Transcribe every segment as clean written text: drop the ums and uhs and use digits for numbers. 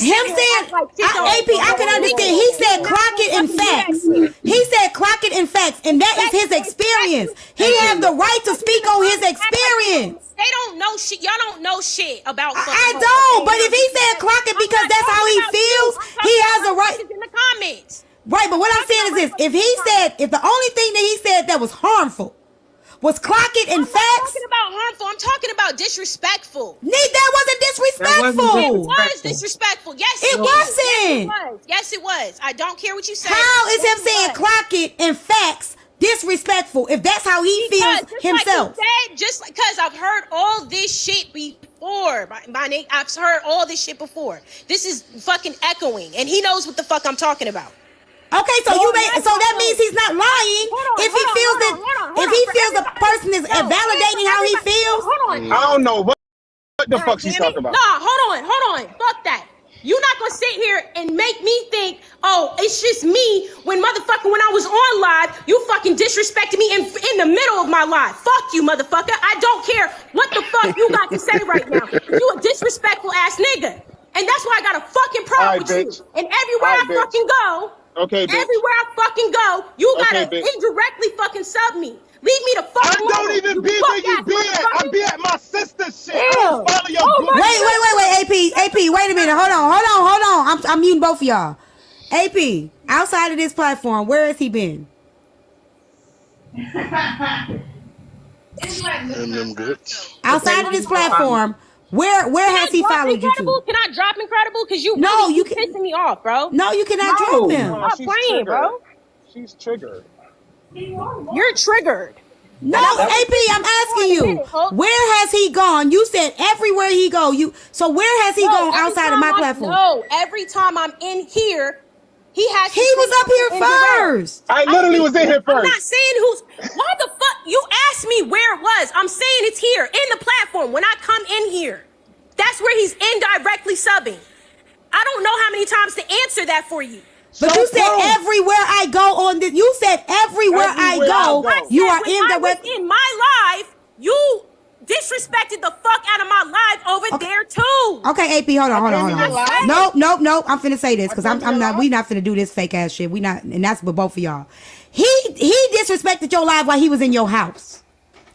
Him saying, AP, I can understand. He said clock it in facts. He said clock it in facts, and that is his experience. He has the right to speak on his experience. They don't know shit. Y'all don't know shit about. I don't. But if he said clock it because that's how he feels, he has a right. In the comments. Right, but what I'm saying is this: if the only thing that he said that was harmful was clock it in facts. I'm talking about harmful. I'm talking about disrespectful. That wasn't disrespectful. It was disrespectful. Yes, it wasn't. Yes, it was. I don't care what you say. How is him saying clock it in facts disrespectful if that's how he feels himself? Like just because I've heard all this shit before. I've heard all this shit before. This is fucking echoing, and he knows what the fuck I'm talking about. Okay, so that means he's not lying. If he feels the person is validating how he feels. I don't know what the fuck she's talking about. Nah, hold on. Fuck that. You're not gonna sit here and make me think, oh, it's just me when I was on live, you fucking disrespected me in the middle of my live. Fuck you, motherfucker. I don't care what the fuck you got to say right now. You a disrespectful ass nigga. And that's why I got a fucking problem with you. And everywhere I fucking go, everywhere I fucking go, you gotta indirectly fucking sub me. Leave me the fuck alone. I don't even be where you be at. I be at my sister's shit. I don't follow your Wait, AP, wait a minute. Hold on. I'm muting both of y'all. AP, outside of this platform, where has he been? Outside of this platform, where has he followed you to? Can I drop Incredible? Because you pissing me off, bro. No, you cannot drop him. Stop playing, bro. She's triggered. You're triggered. No, AP, I'm asking you, where has he gone? You said everywhere he go. So where has he gone outside of my platform? No, every time I'm in here, he was up here first. I literally was in here first. I'm not saying why the fuck you asked me where it was. I'm saying it's here in the platform when I come in here. That's where he's indirectly subbing. I don't know how many times to answer that for you. But you said everywhere I go on this. You said everywhere I go, you are indirect. In my life, you disrespected the fuck out of my life over there too. Okay, AP, hold on. No. I'm finna say this because we not finna do this fake ass shit. We not, and that's with both of y'all. He disrespected your life while he was in your house.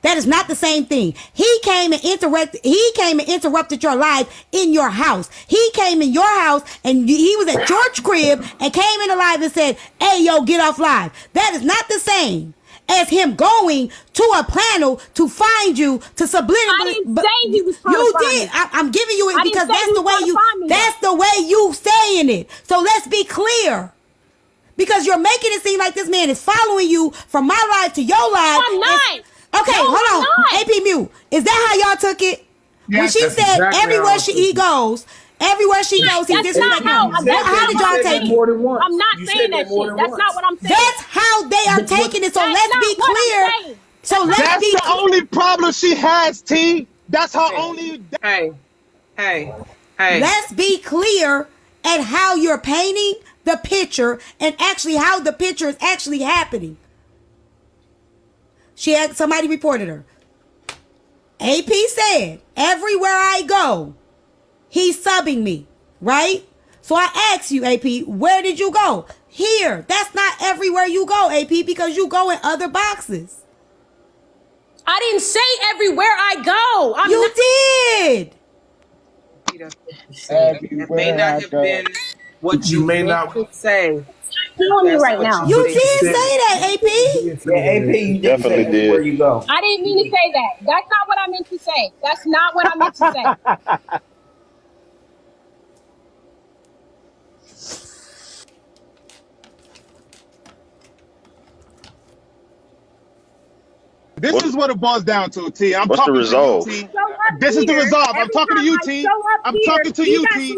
That is not the same thing. He came and interrupted your life in your house. He came in your house and he was at George's crib and came in the live and said, "Hey, yo, get off live." That is not the same as him going to a panel to find you to subliminally. I didn't say he was trying to find me. I'm giving you it because that's the way you saying it. So let's be clear. Because you're making it seem like this man is following you from my life to your life. I'm not. Okay, hold on. AP Mute. Is that how y'all took it? Yes, when she said exactly everywhere he goes, he disrespects him. How did y'all take it? I'm not saying that shit. That's not what I'm saying. That's how they are taking it. So let's be clear. That's the only problem she has, T. That's her only. Hey. Let's be clear at how you're painting the picture and actually how the picture is actually happening. Somebody reported her. AP said, everywhere I go, he's subbing me, right? So I asked you, AP, where did you go? Here. That's not everywhere you go, AP, because you go in other boxes. I didn't say everywhere I go. You did. It may not have been what you may not say. Feeling me right now. You did say that, AP. Yeah, AP, you definitely did. Where you go. I didn't mean to say that. That's not what I meant to say. That's not what I meant to say. This is what it boils down to, T. What's the resolve? This is the resolve. I'm talking to you, T. I'm talking to you, T.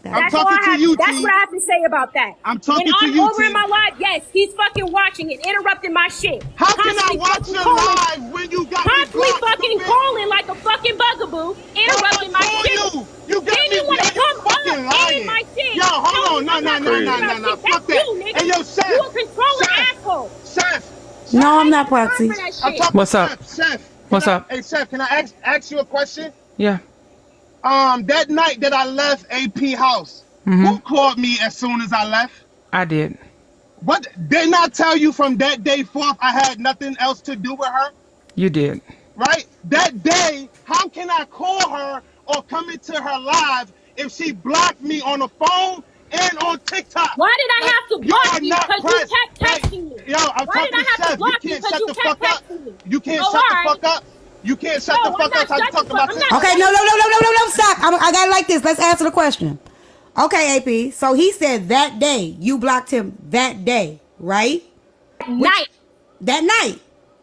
I'm talking to you, T. That's what I have to say about that. I'm talking to you, T. When I'm over in my live, yes, he's fucking watching it, interrupting my shit. How can I watch your live when you got me constantly fucking calling like a fucking bugaboo, interrupting my shit? You got me fucking lying. Yo, hold on. No. Fuck that. Hey, yo, Chef. You a controlling asshole. Chef. No, I'm not Proxy. What's up? Chef. What's up? Hey, Chef, can I ask you a question? Yeah. That night that I left AP house, who called me as soon as I left? I did. What didn't I tell you from that day forth? I had nothing else to do with her. You did. Right? That day, how can I call her or come into her live if she blocked me on the phone and on TikTok? Why did I have to block you? Because you kept texting me. Yo, I'm Why talking did I have to Chef. to block You you? can't Because shut you the kept fuck up. texting me. You can't Oh, shut the alright. fuck up. You can't shut No, the fuck I'm up. not I'm shutting talking the about fuck- I'm TikTok. not- Okay, no, stop. I got it like this. Let's answer the question. Okay, AP. So he said that day you blocked him that day, right? Night. That night.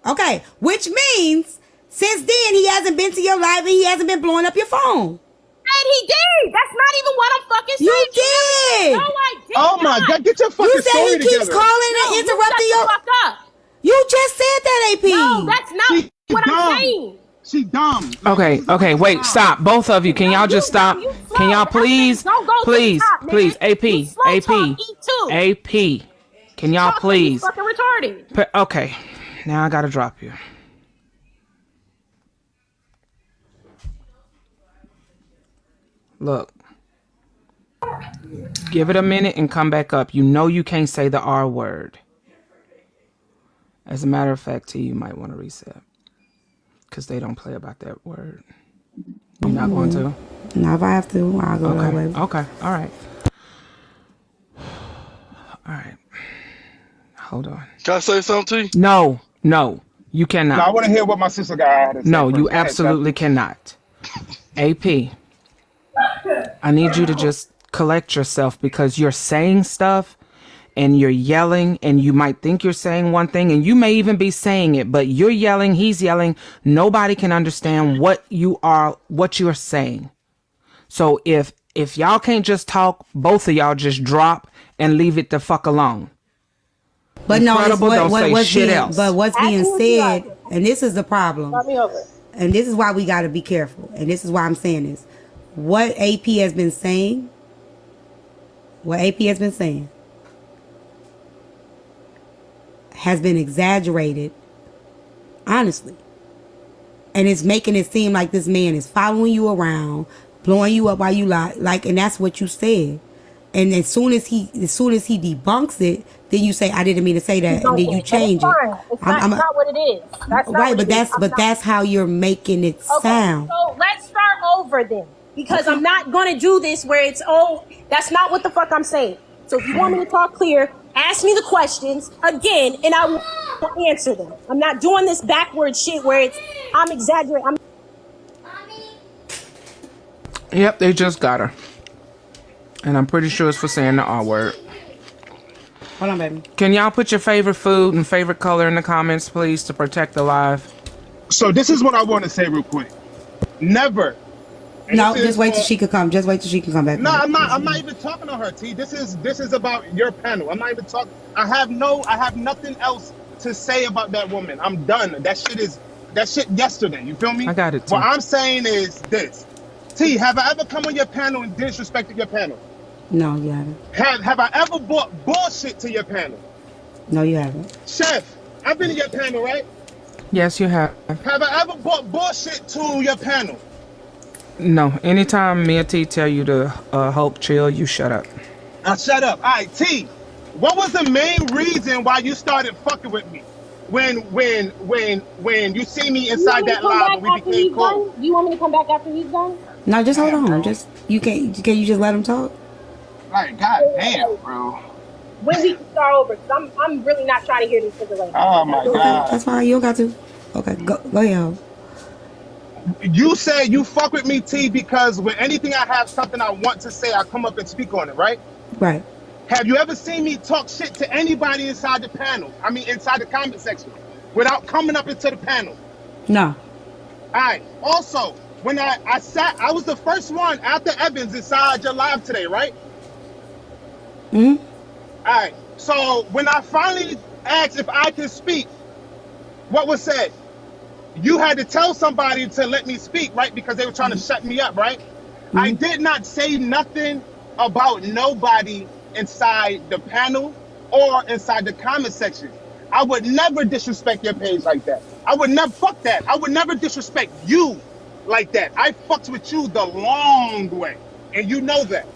Okay, which means since then he hasn't been to your live and he hasn't been blowing up your phone. And he did. That's not even what I'm fucking saying. You did. No, I did Oh my not. God, get your fucking You said story he keeps together. calling No, and you interrupting shut your. the fuck up. You just said that, AP. No, that's not She what dumb. I'm saying. She dumb. Okay, wait, stop. Both of you. Can y'all just stop? You slow. Can y'all I'm saying please, don't go to the please, top, nigga. please, AP, You slow talk, E2. AP. Can y'all Talk like you please? fucking retarded. Okay, now I gotta drop you. Look, give it a minute and come back up. You know you can't say the R word. As a matter of fact, T, you might want to reset because they don't play about that word. You're not going to? No, if I have to, I'll go that way. Okay. All right. All right. Hold on. Can I say something to you? No, you cannot. No, I want to hear what my sister got to say. No, first. you Go ahead, absolutely cannot. AP, I need you to just collect yourself because you're saying stuff and you're yelling and you might think you're saying one thing and you may even be saying it, but you're yelling, he's yelling. Nobody can understand what you're saying. So if y'all can't just talk, both of y'all just drop and leave it the fuck alone. But no, it's Don't say what's shit being, else. but what's being said, and this is the problem, Start me over. and this is why we got to be careful, and this is why I'm saying this. What AP has been saying, has been exaggerated, honestly. And it's making it seem like this man is following you around, blowing you up while you lie, like, and that's what you said. And as soon as he debunks it, then you say, I didn't mean to say that, and then you change it. It's not what it is. That's not Right, what but it is. that's how you're making it sound. So let's start over then. Because I'm not going to do this where it's, that's not what the fuck I'm saying. So if you want me to talk clear, ask me the questions again, and I will answer them. I'm not doing this backward shit where I'm exaggerating. Yep, they just got her. And I'm pretty sure it's for saying the R word. Hold on, baby. Can y'all put your favorite food and favorite color in the comments, please, to protect the live? So this is what I want to say real quick. Never. No, just wait till she can come. Just wait till she can come back. No, I'm not even talking to her, T. This is about your panel. I'm not even talking. I have nothing else to say about that woman. I'm done. That shit yesterday. You feel me? I got it, T. What I'm saying is this. T, have I ever come on your panel and disrespected your panel? No, you haven't. Have I ever brought bullshit to your panel? No, you haven't. Chef, I've been in your panel, right? Yes, you have. Have I ever brought bullshit to your panel? No. Anytime me or T tell you to Hulk chill, you shut up. Now shut up. All right, T. What was the main reason why you started fucking with me? When you see me inside that live and we became cool? Do you want me to come back after he's done? No, just hold on. Just can you just let him talk? Like, god damn, bro. When we can start over, because I'm really not trying to hear this nigga right now. Oh my god. That's fine. You don't got to. Okay, go ahead. You say you fuck with me, T, because when anything I have something I want to say, I come up and speak on it, right? Right. Have you ever seen me talk shit to anybody inside the panel? I mean, inside the comment section, without coming up into the panel? No. All right. Also, when I was the first one after Evans inside your live today, right? Hmm. All right. So when I finally asked if I could speak, what was said? You had to tell somebody to let me speak, right? Because they were trying to shut me up, right? I did not say nothing about nobody inside the panel or inside the comment section. I would never disrespect your page like that. I would never, fuck that. I would never disrespect you like that. I fucked with you the long way, and you know that.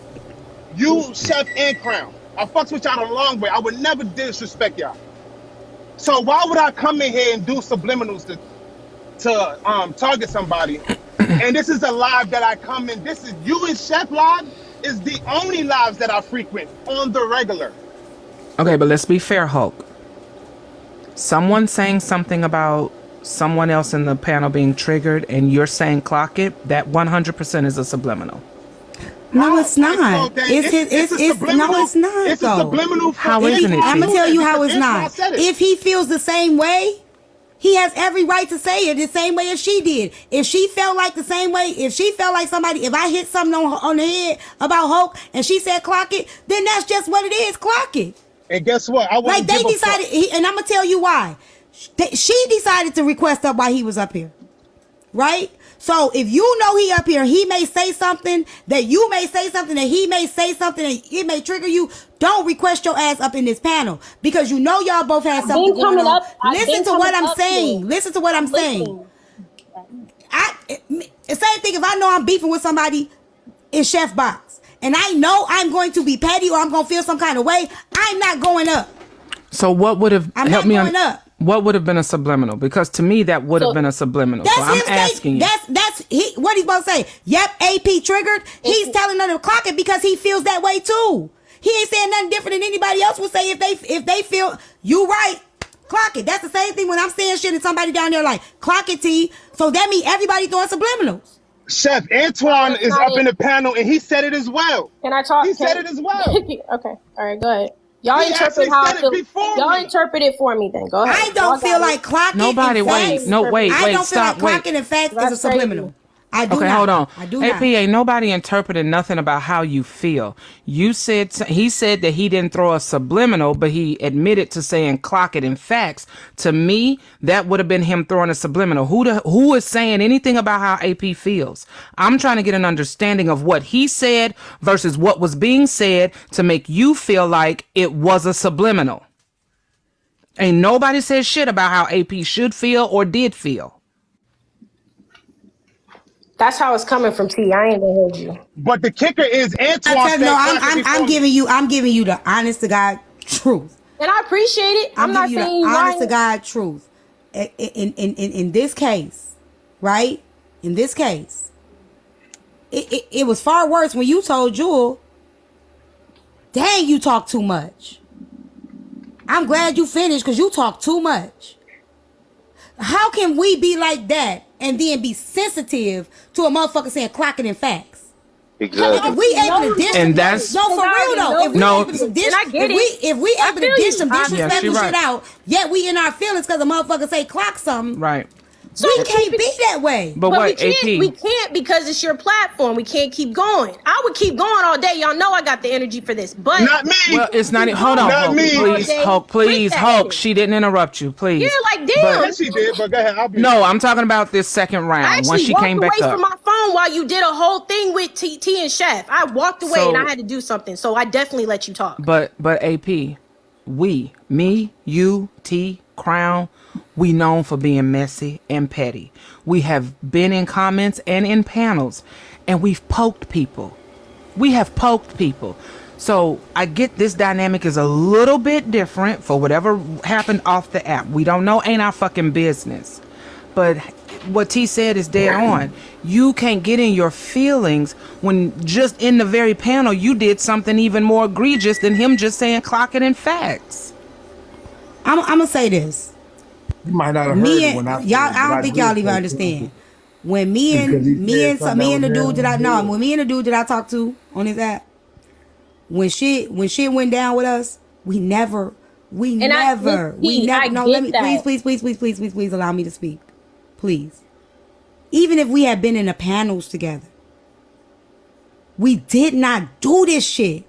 You, Chef, and Crown. I fucked with y'all the long way. I would never disrespect y'all. So why would I come in here and do subliminals to target somebody? And this is a live that I come in. This is you and Chef live is the only lives that I frequent on the regular. Okay, but let's be fair, Hulk. Someone saying something about someone else in the panel being triggered and you're saying clock it, that 100% is a subliminal. No, it's not. So then It's a subliminal- no, it's not. It's a though. subliminal. How isn't it, I'm T? gonna tell you how it's That's why I not. said it. If he feels the same way, he has every right to say it the same way as she did. If she felt like the same way, if she felt like somebody, if I hit something on the head about Hulk and she said clock it, then that's just what it is. Clock it. And guess what? I Like wouldn't they give a fuck. decided, and I'm gonna tell you why. She decided to request up while he was up here, right? So if you know he up here, he may say something that you may say something that he may say something that it may trigger you. Don't request your ass up in this panel because you know y'all both had something been going coming on. up- I've Listen been to what coming I'm up saying. here. Listen to what I'm saying. Same thing if I know I'm beefing with somebody in Chef Box and I know I'm going to be petty or I'm going to feel some kind of way, I'm not going up. So what would have I'm helped not me going up. What would have been a subliminal? Because to me that would have So- been a subliminal. That's So I'm him asking you. That's what he's supposed to say. Yep, AP triggered. He's telling her to clock it because he feels that way too. He ain't saying nothing different than anybody else would say if they feel you right. Clock it. That's the same thing when I'm saying shit and somebody down there like clock it T. So that means everybody throwing subliminals. Chef Antoine is up in the panel and he said it as well. Can I talk? He said it as well. Okay. All right. Go ahead. Y'all He interpret actually how said I it feel. before Y'all me. interpret it for me then. Go ahead. I Y'all don't got feel it. like clock it. Nobody and wait. facts- No wait, I wait, don't stop, feel like wait. clocking and facts is a That's subliminal. crazy. I do Okay, not. hold on. I do AP not. ain't nobody interpreted nothing about how you feel. You said he said that he didn't throw a subliminal, but he admitted to saying clock it in facts. To me, that would have been him throwing a subliminal. Who is saying anything about how AP feels? I'm trying to get an understanding of what he said versus what was being said to make you feel like it was a subliminal. Ain't nobody said shit about how AP should feel or did feel. That's how it's coming from T. I ain't gonna hold you. But the kicker is Antoine I said tell, no, clock it I'm before giving you the honest to God truth. And I appreciate it. I'm not giving you saying the you honest to lying. God truth. In this case, right? In this case, it was far worse when you told Jewel, dang, you talk too much. I'm glad you finished because you talk too much. How can we be like that and then be sensitive to a motherfucker saying clocking in facts? Exactly. If we able to dish And that's- no for real though. If we No. able to dish, And I get if we I able to feel dish you. some Yeah, she disrespectful right. shit out, yet we in our feelings because a motherfucker say clock something. Right. So We can't be that way. But But what, AP? we can't because it's your platform. We can't keep going. I would keep going all day. Y'all know I got the energy for this. But Not me. Well, it's not. Hold on, Not Hulk. me. Please, Okay. Hulk. Please, With that Hulk. shit. She didn't interrupt you. Please. yeah, like damn. Yes, she did, but go ahead. I'll be. No, I'm talking about this second I round actually when she walked came away back from up. my phone while you did a whole thing with T and Chef. I walked away So- and I had to do something. So I definitely let you talk. But AP, me, you, T, Crown, we known for being messy and petty. We have been in comments and in panels, and we've poked people. We have poked people. So I get this dynamic is a little bit different for whatever happened off the app. We don't know, ain't our fucking business. But what T said is dead on. You can't get in your feelings when just in the very panel you did something even more egregious than him just saying clock it in facts. I'm gonna say this. You might not have heard Me it when I and y'all, said I what don't think did y'all even say. understand. When me and Because he me said and something me and the that was dude that I there know, on when me and the dude that I talked to on his app, when shit went down with us, we never, I get no. Let me that. please allow me to speak, please. Even if we had been in the panels together, we did not do this shit.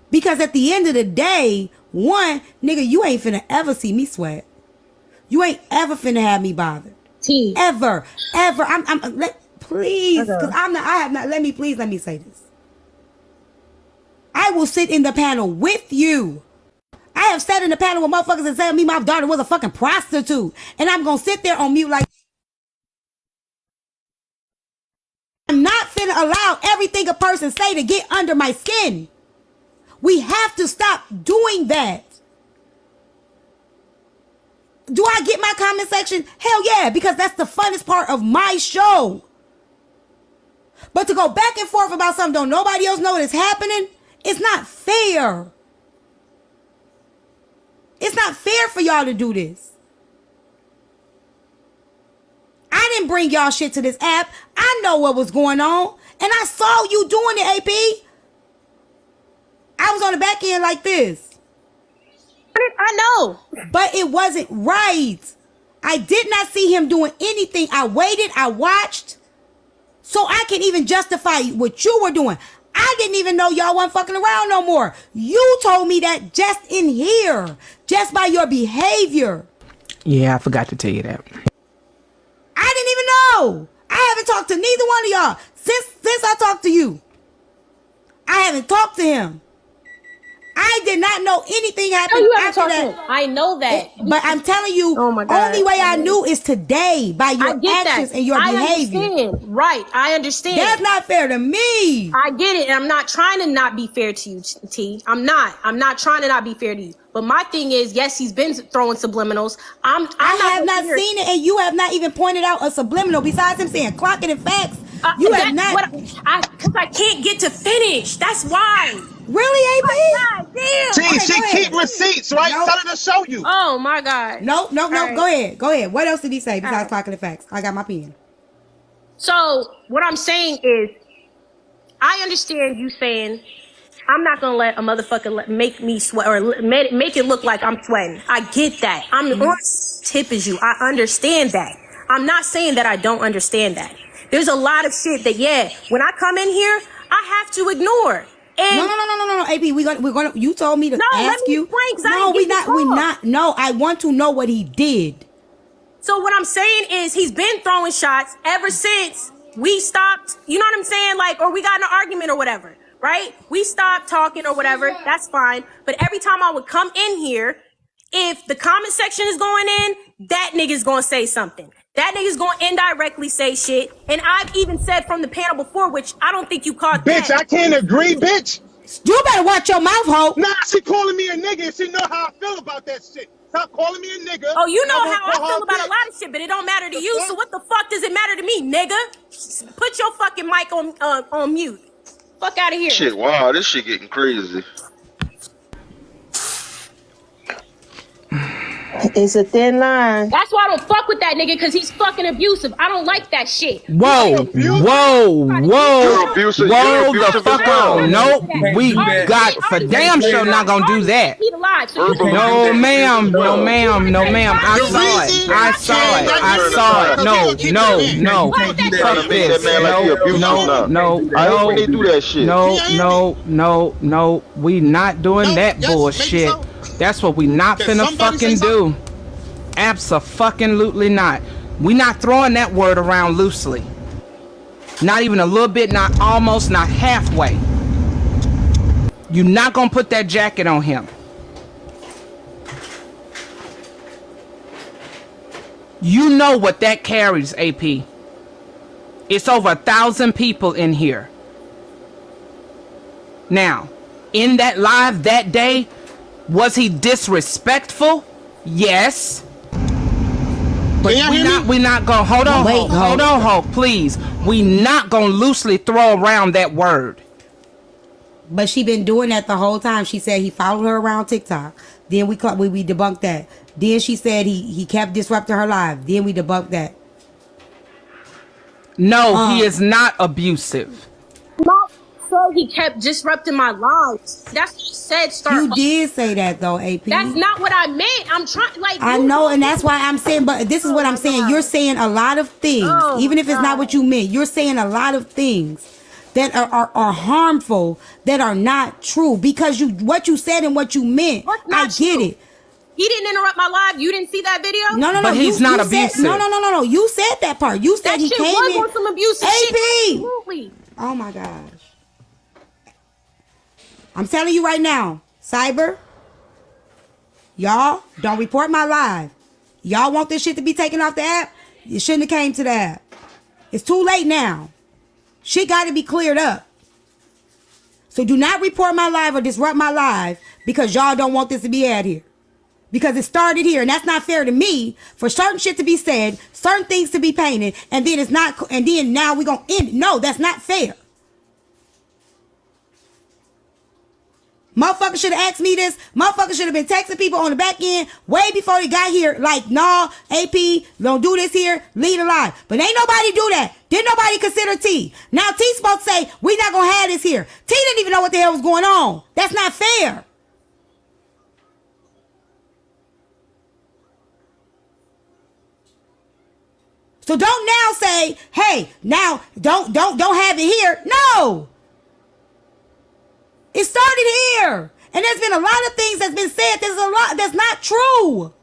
Because at the end of the day, one, nigga, you ain't finna ever see me sweat. You ain't ever finna have me bothered. T. Ever. Please, because let me say this. I will sit in the panel with you. I have sat in the panel with motherfuckers that said me my daughter was a fucking prostitute. And I'm gonna sit there on mute like everything a person say to get under my skin. We have to stop doing that. Do I get my comment section? Hell yeah, because that's the funnest part of my show. But to go back and forth about something don't nobody else know it's happening, it's not fair. It's not fair for y'all to do this. I didn't bring y'all shit to this app. I know what was going on. And I saw you doing it, AP. I was on the back end like this. I know. But it wasn't right. I did not see him doing anything. I waited. I watched. So I can even justify what you were doing. I didn't even know y'all wasn't fucking around no more. You told me that just in here. Just by your behavior. Yeah, I forgot to tell you that. I didn't even know. I haven't talked to neither one of y'all since I talked to you. I haven't talked to him. I did not know anything happened after that. I know that. But I'm telling you, Oh my God. only way I knew is today by your actions and your behavior. Understand. Right, I understand. That's not fair to me. I get it, and I'm not trying to not be fair to you, T. I'm not trying to not be fair to you. But my thing is, yes, he's been throwing subliminals. I have not seen it, and you have not even pointed out a subliminal besides him saying clocking and facts. You have not. Because I can't get to finish. That's why. Really, AP? God damn. See, Okay, she go ahead. keep receipts, right? No. Tell her to show you. Oh my God. No. right. Go ahead. What else did he say besides right. clocking and facts? I got my pen. So what I'm saying is, I understand you saying I'm not gonna let a motherfucker make me sweat or make it look like I'm sweating. I get that. I'm on the tip as you. I understand that. I'm not saying that I don't understand that. There's a lot of shit that when I come in here, I have to ignore. And No, AP, we're gonna. You told me to let ask me you. explain, 'cause I No, didn't we get to not. talk. No, I want to know what he did. So what I'm saying is he's been throwing shots ever since we stopped, you know what I'm saying? Like, or we got in an argument or whatever, right? We stopped talking or whatever, that's fine. But every time I would come in here, if the comment section is going in, that nigga's gonna say something. That nigga's gonna indirectly say shit. And I've even said from the panel before, which I don't think you caught Bitch, that. I can't agree, bitch. You better watch your mouth, ho. Nah, she calling me a nigga and she know how I feel about that shit. Stop calling me a nigga. Oh, you know I'm gonna how I call her feel about bitch. a lot of shit, but it don't matter to you. So what the fuck does it matter to me, nigga? Put your fucking mic on mute. Fuck out of here. Shit, wow, this shit getting crazy. It's a thin line. That's why I don't fuck with that nigga, because he's fucking abusive. I don't like that shit. Whoa. You're abusive. Whoa, You're the abusive fuck as well. on. Nope. We got for damn sure not gonna do that. He's alive, so you Verbal No, abuse. ma'am. No, ma'am. No, ma'am. I saw it. I saw it. No. You trying to make that man like he abusive now. I hate when they do that shit. No. We not doing that bullshit. That's what we not finna fucking do. Abso-fucking-lutely not. We not throwing that word around loosely. Not even a little bit, not almost, not halfway. You not gonna put that jacket on him. You know what that carries, AP. It's over 1,000 people in here. Now, in that live that day, was he disrespectful? Yes. But we not gonna hold on, please. We not gonna loosely throw around that word. But she been doing that the whole time. She said he followed her around TikTok. Then we debunked that. Then she said he kept disrupting her live. Then we debunked that. No, he is not abusive. So he kept disrupting my lives. That's what he said. You did say that though, AP. That's not what I meant. I'm trying, like. I know, and that's why I'm saying, but this is what I'm saying. You're saying a lot of things, even if it's not what you meant. You're saying a lot of things that are harmful, that are not true, because what you said and what you meant. I get it. He didn't interrupt my live. You didn't see that video? No. But he's not abusive. No. You said that part. You said That he shit came was in. on some abusive AP. shit. Absolutely. Oh my gosh. I'm telling you right now, Cyber, y'all don't report my live. Y'all want this shit to be taken off the app? You shouldn't have came to the app. It's too late now. Shit got to be cleared up. So do not report my live or disrupt my live because y'all don't want this to be out here. Because it started here, and that's not fair to me for certain shit to be said, certain things to be painted, and then it's not, and then now we're gonna end it. No, that's not fair. Motherfucker should have asked me this. Motherfucker should have been texting people on the back end way before they got here. Like, nah, AP, don't do this here. Lead a lie. But ain't nobody do that. Didn't nobody consider T. Now T supposed to say, we not gonna have this here. T didn't even know what the hell was going on. That's not fair. So don't now say, hey, now don't have it here. No. It started here. And there's been a lot of things that's been said. There's a lot that's not true.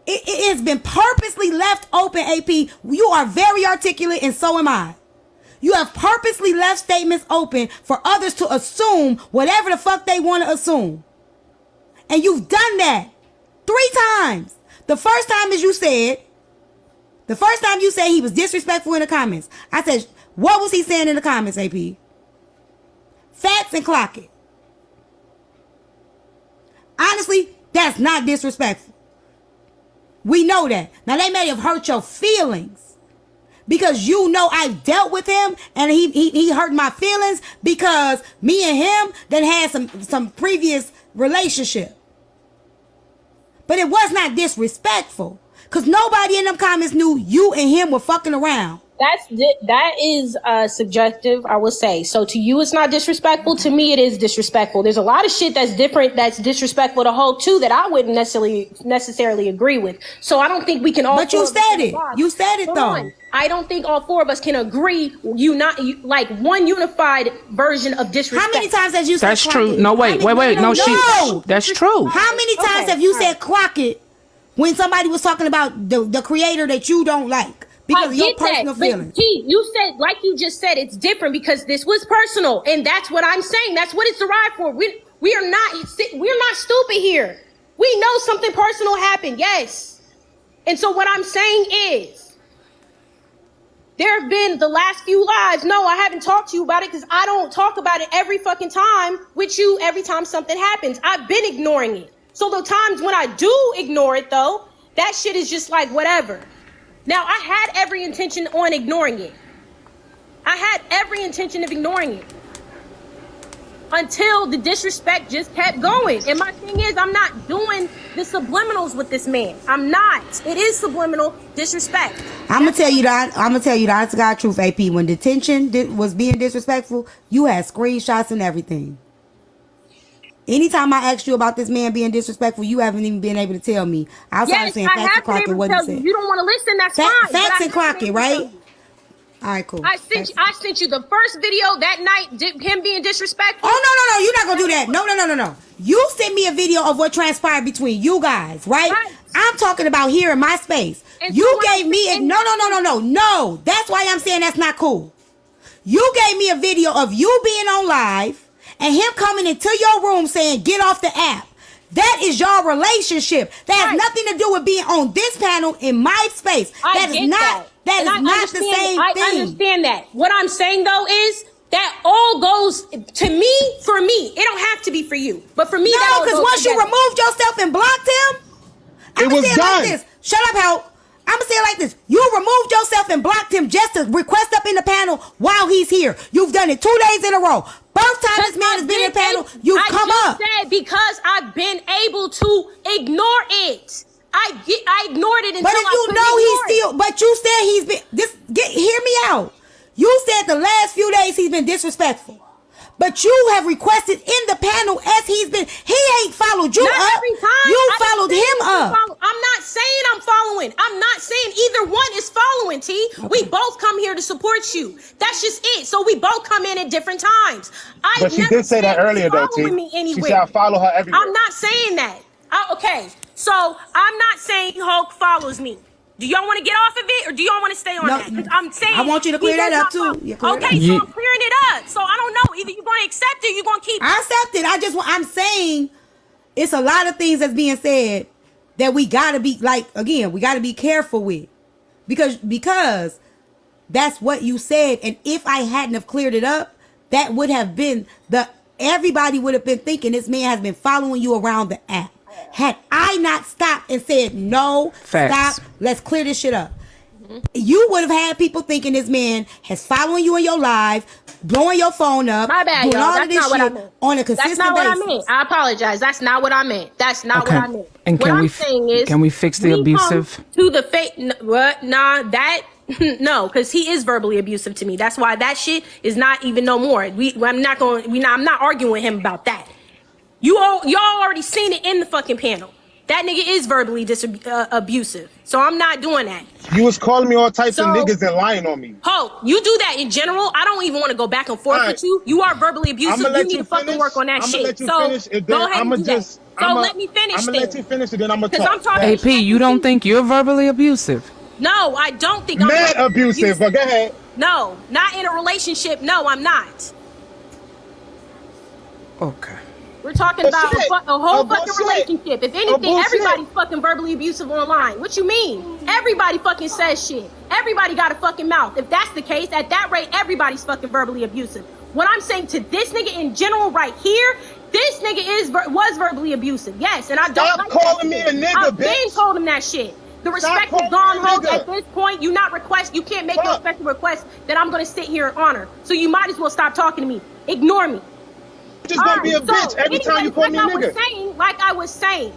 It has been purposely left open, AP. You are very articulate and so am I. You have purposely left statements open for others to assume whatever the fuck they want to assume. And you've done that 3 times. The first time you said he was disrespectful in the comments. I said, what was he saying in the comments, AP? Facts and clock it. Honestly, that's not disrespectful. We know that. Now, they may have hurt your feelings. Because you know I've dealt with him and he hurt my feelings because me and him then had some previous relationship. But it was not disrespectful. Because nobody in them comments knew you and him were fucking around. That is subjective, I would say. So to you, it's not disrespectful. To me, it is disrespectful. There's a lot of shit that's different, that's disrespectful to Hulk too, that I wouldn't necessarily agree with. So I don't think we can all. But you said it. You said it though. I don't think all 4 of us can agree. Like one unified version of disrespect. How many times have you said? That's true. No, wait. No, that's true. How many times have you said clock it when somebody was talking about the creator that you don't like? Because of your personal feelings. T, you said, like you just said, it's different because this was personal, and that's what I'm saying. That's what it's derived for. We're not stupid here. We know something personal happened, yes. And so what I'm saying is, there have been the last few lives. No, I haven't talked to you about it because I don't talk about it every fucking time with you. Every time something happens, I've been ignoring it. So the times when I do ignore it, though, that shit is just like whatever. Now, I had every intention on ignoring it. I had every intention of ignoring it until the disrespect just kept going. And my thing is, I'm not doing the subliminals with this man. I'm not. It is subliminal disrespect. I'm gonna tell you that. I'm gonna tell you the honest to God truth, AP. When detention was being disrespectful, you had screenshots and everything. Anytime I asked you about this man being disrespectful, you haven't even been able to tell me. Outside of saying facts and clock it, what you said. You don't want to listen, that's fine. Facts and clock it, right? All right, cool. I sent you the first video that night, him being disrespectful. Oh, no. You're not going to do that. No. You sent me a video of what transpired between you guys, right? I'm talking about here in my space. And you gave me a... No. That's why I'm saying that's not cool. You gave me a video of you being on live and him coming into your room saying, get off the app. That is your relationship. That has nothing to do with being on this panel in my space. That is not the same thing. I understand that. What I'm saying, though, is that all goes to me, for me. It don't have to be for you. But for me, no, because once you removed yourself and blocked him, I'm going to say it like this. Shut up, Help. I'm going to say it like this. You removed yourself and blocked him just to request up in the panel while he's here. You've done it 2 days in a row. Both times this man has been in the panel, you've come up. I just said because I've been able to ignore it. I ignored it until But you said he's been, hear me out. You said the last few days he's been disrespectful. But you have requested in the panel as he ain't followed you not up. Every time. You followed him up. I'm not saying I'm following. I'm not saying either one is following, T. Okay. We both come here to support you. That's just it. So we both come in at different times. But she did say that earlier, though, T. She said I follow her everywhere. I'm not saying that. Okay. So I'm not saying Hulk follows me. Do y'all want to get off of it or do y'all want to stay on that? I'm saying I want you to clear that up too. Okay, so I'm clearing it up. So I don't know. Either you're going to accept it or you're going to keep it. I accept it. I'm saying it's a lot of things that's being said that we gotta be like, again, we gotta be careful with. Because that's what you said. And if I hadn't have cleared it up, that would have been everybody would have been thinking this man has been following you around the app. Had I not stopped and said, no, Facts. stop, let's clear this shit up. You would have had people thinking this man has following you in your live, blowing your phone up, My bad, doing y'all. all That's of this not what I shit meant. on a consistent That's not what basis. I meant. I apologize. That's not what I meant. That's not what I meant. And what can I'm we saying is, can we fix the we abusive? come to the fake. What? Nah, that no, because he is verbally abusive to me. That's why that shit is not even no more. I'm not going. I'm not arguing with him about that. Y'all already seen it in the fucking panel. That nigga is verbally abusive. So I'm not doing that. You was calling me all types of So- niggas and lying on me. Ho, you do that in general. I don't even want to go back and forth All right. with you. You are verbally abusive. I'ma You let need you to fucking finish. work on that I'ma shit. let you So finish, and then go ahead I'ma and do just. that. So let me finish I'm then. gonna let you finish, and then I'm gonna Because I'm talk. talking AP, you don't think you're verbally abusive? No, I don't think Mad I'm abusive, but go ahead. No, not in a relationship. No, I'm not. Okay. We're talking about Bullshit. a whole fucking Bullshit. relationship. If anything, Bullshit. everybody's fucking verbally abusive online. What you mean? Everybody fucking says shit. Everybody got a fucking mouth. If that's the case, at that rate, everybody's fucking verbally abusive. What I'm saying to this nigga in general right here, this nigga was verbally abusive. Yes, and I don't Stop like calling that me shit. a nigga, I've been bitch. told him that shit. The respect calling is gone me a home nigga. at this point. You can't make no Fuck. special request that I'm gonna sit here and honor. So you might as well stop talking to me. Ignore me. Just gonna be a bitch every time you call me a nigga. Like I was saying,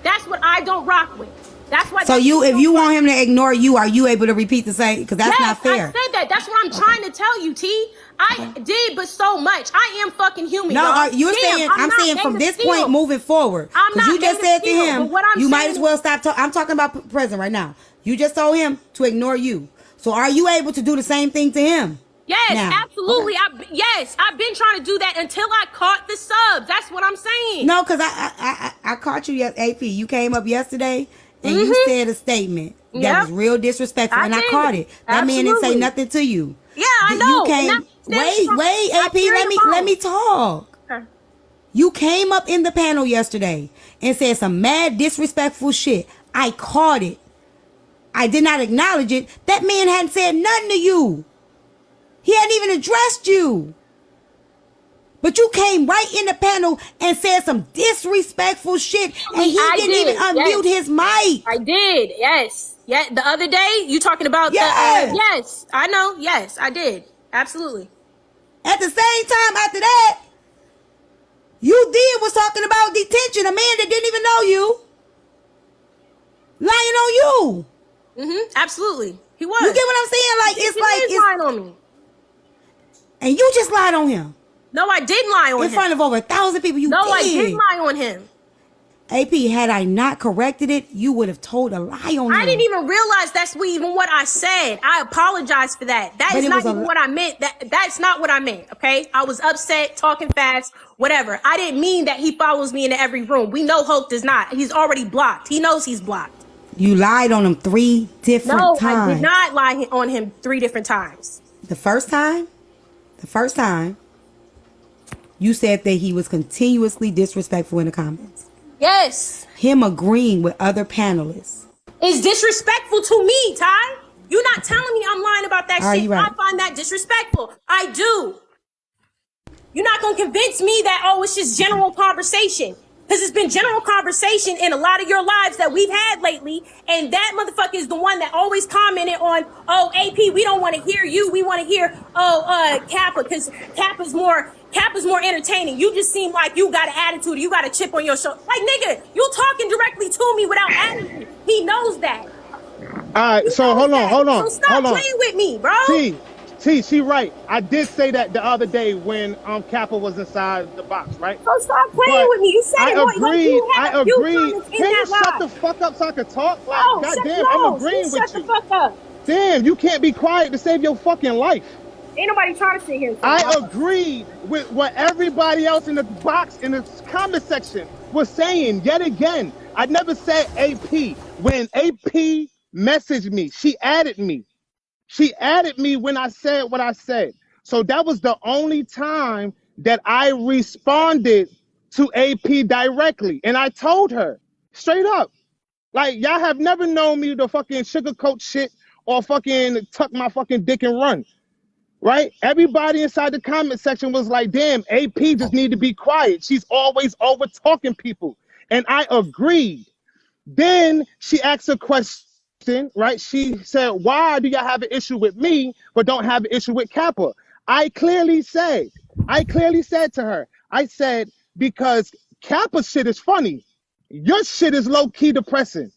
that's what I don't rock with. That's why. So if you want him to ignore you, are you able to repeat the same? Because that's yes, not fair. I said that. That's what I'm trying to tell you, T. I did, but so much. I am fucking human. No, y'all. you're Damn, saying I'm not saying from Dana this Steele. point moving forward. I'm Because not you just Dana said to Steele, him, but what I'm you might saying as well stop talking. I'm talking about present right now. You just told him to ignore you. So are you able to do the same thing to him? Yes, now? absolutely. I've been trying to do that until I caught the subs. That's what I'm saying. No, because I caught you AP. You came up yesterday and you said a statement that Yep. was real disrespectful, I and I did. caught it. That man didn't say Absolutely. nothing to you. Yeah, I know. You came. And that's Wait, I AP. carry the Let me phone. talk. Okay. You came up in the panel yesterday and said some mad disrespectful shit. I caught it. I did not acknowledge it. That man hadn't said nothing to you. He hadn't even addressed you. But you came right in the panel and said some disrespectful shit, and he I didn't did, even unmute his mic. I did. Yes. Yeah. The other day, you talking about Yes. yes. I know. Yes, I did. Absolutely. At the same time, after that, you was talking about detention, a man that didn't even know you, lying on you. Absolutely. He was. You get what I'm saying? Like, it's He like, is lying on me. and you just lied on him No, I didn't lie on in him. front of over 1,000 people. You No, did. I didn't lie on him. AP, had I not corrected it, you would have told a lie on him. I didn't even realize that's even what I said. I apologize for that. That But is it not was a even li- what I meant. That's not what I meant. Okay, I was upset, talking fast, whatever. I didn't mean that he follows me into every room. We know Hope does not. He's already blocked. He knows he's blocked. You lied on him 3 different No, times. I did not lie on him 3 different times. The first time, you said that he was continuously disrespectful in the comments. Yes, Him agreeing with other panelists. it's disrespectful to me, Ty. You're not telling me I'm lying about that Are shit. you right? I find that disrespectful. I do. You're not gonna convince me that, oh, it's just general conversation. Because it's been general conversation in a lot of your lives that we've had lately. And that motherfucker is the one that always commented on, oh, AP, we don't want to hear you. We want to hear, Kappa, because Kappa's more entertaining. You just seem like you got an attitude. You got a chip on your shoulder. Like, nigga, you talking directly to me without attitude. He knows that. All right, so hold on. So stop playing with me, bro. T, she right. I did say that the other day when Kappa was inside the box, right? So stop playing But with me. You said I it. agreed. You Can you shut the fuck up so I can talk? Like, Oh, goddamn, I'm agreeing shut with the you. fuck up. Damn, you can't be quiet to save your fucking life. Ain't nobody trying to sit here. I agreed with what everybody else in the box in the comment section was saying yet again. I never said AP. When AP messaged me, she added me. She added me when I said what I said. So that was the only time that I responded to AP directly. And I told her straight up, like, y'all have never known me to fucking sugarcoat shit or fucking tuck my fucking dick and run. Right? Everybody inside the comment section was like, damn, AP just need to be quiet. She's always over talking people. And I agreed. Then she asked a question, right? She said, why do y'all have an issue with me, but don't have an issue with Kappa? I clearly said to her, I said, because Kappa shit is funny. Your shit is low-key depressing.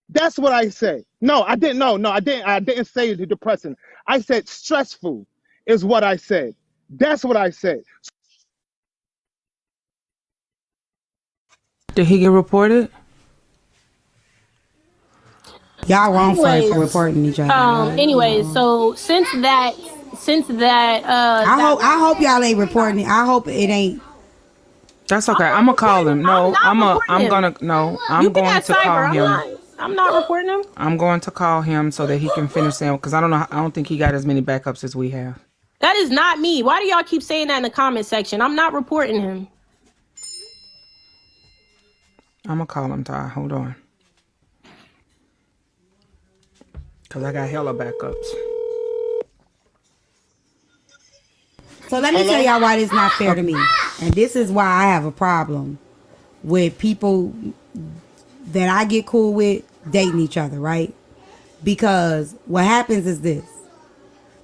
That's what I said. No, I didn't. No, I didn't say depressing. I said stressful is what I said. That's what I said. Did he get reported? Y'all wrong for reporting each other. Anyways, so since that I hope y'all ain't reporting it. I hope it ain't. That's okay. I'm gonna call him. No, I'm going to call him. I'm not reporting him. I'm going to call him so that he can finish saying, because I don't think he got as many backups as we have. That is not me. Why do y'all keep saying that in the comment section? I'm not reporting him. I'm gonna call him, Ty. Hold on. Because I got hella backups. So let me tell y'all why this is not fair to me. And this is why I have a problem with people that I get cool with dating each other, right? Because what happens is this.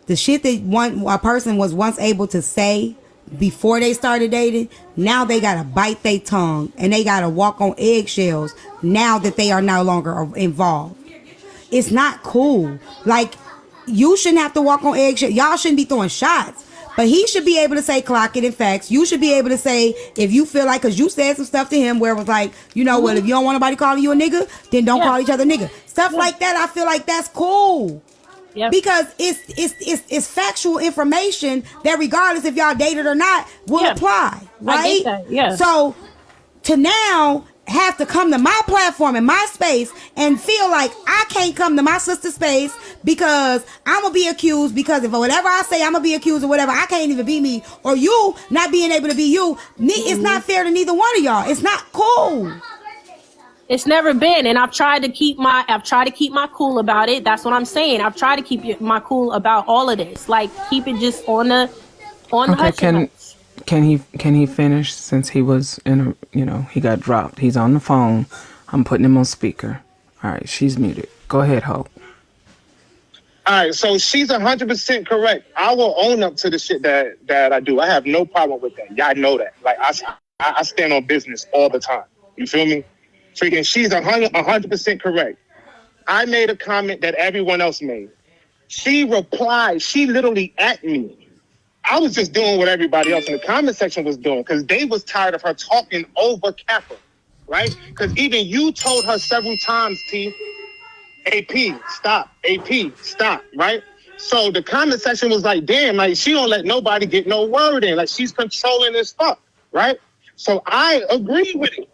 The shit that a person was once able to say before they started dating, now they gotta bite their tongue and they gotta walk on eggshells now that they are no longer involved. It's not cool. Like, you shouldn't have to walk on eggshells. Y'all shouldn't be throwing shots. But he should be able to say clock it in facts. You should be able to say, if you feel like, because you said some stuff to him where it was like, you know what, if you don't want nobody calling you a nigga, then don't call each other nigga. Stuff like that, I feel like that's cool. Yep. Because it's factual information that regardless if y'all dated or not will apply, right? I get that. Yeah. So to now have to come to my platform and my space and feel like I can't come to my sister's space because I'm gonna be accused, because if whatever I say I'm gonna be accused or whatever, I can't even be me, or you not being able to be you, it's not fair to neither one of y'all. It's not cool. It's never been, and I've tried to keep my cool about it. That's what I'm saying. I've tried to keep my cool about all of this. Like, keep it just on the hush. Can he finish, since he was he got dropped. He's on the phone. I'm putting him on speaker. All right, she's muted. Go ahead, Hope. All right, so she's 100% correct. I will own up to the shit that I do. I have no problem with that. Y'all know that. Like, I stand on business all the time. You feel me? Freaking, she's 100% correct. I made a comment that everyone else made. She replied. She literally at me. I was just doing what everybody else in the comment section was doing because they was tired of her talking over Kappa, right? Because even you told her several times, T, AP, stop, right? So the comment section was like, damn, like, she don't let nobody get no word in. Like, she's controlling this fuck, right? So I agree with it.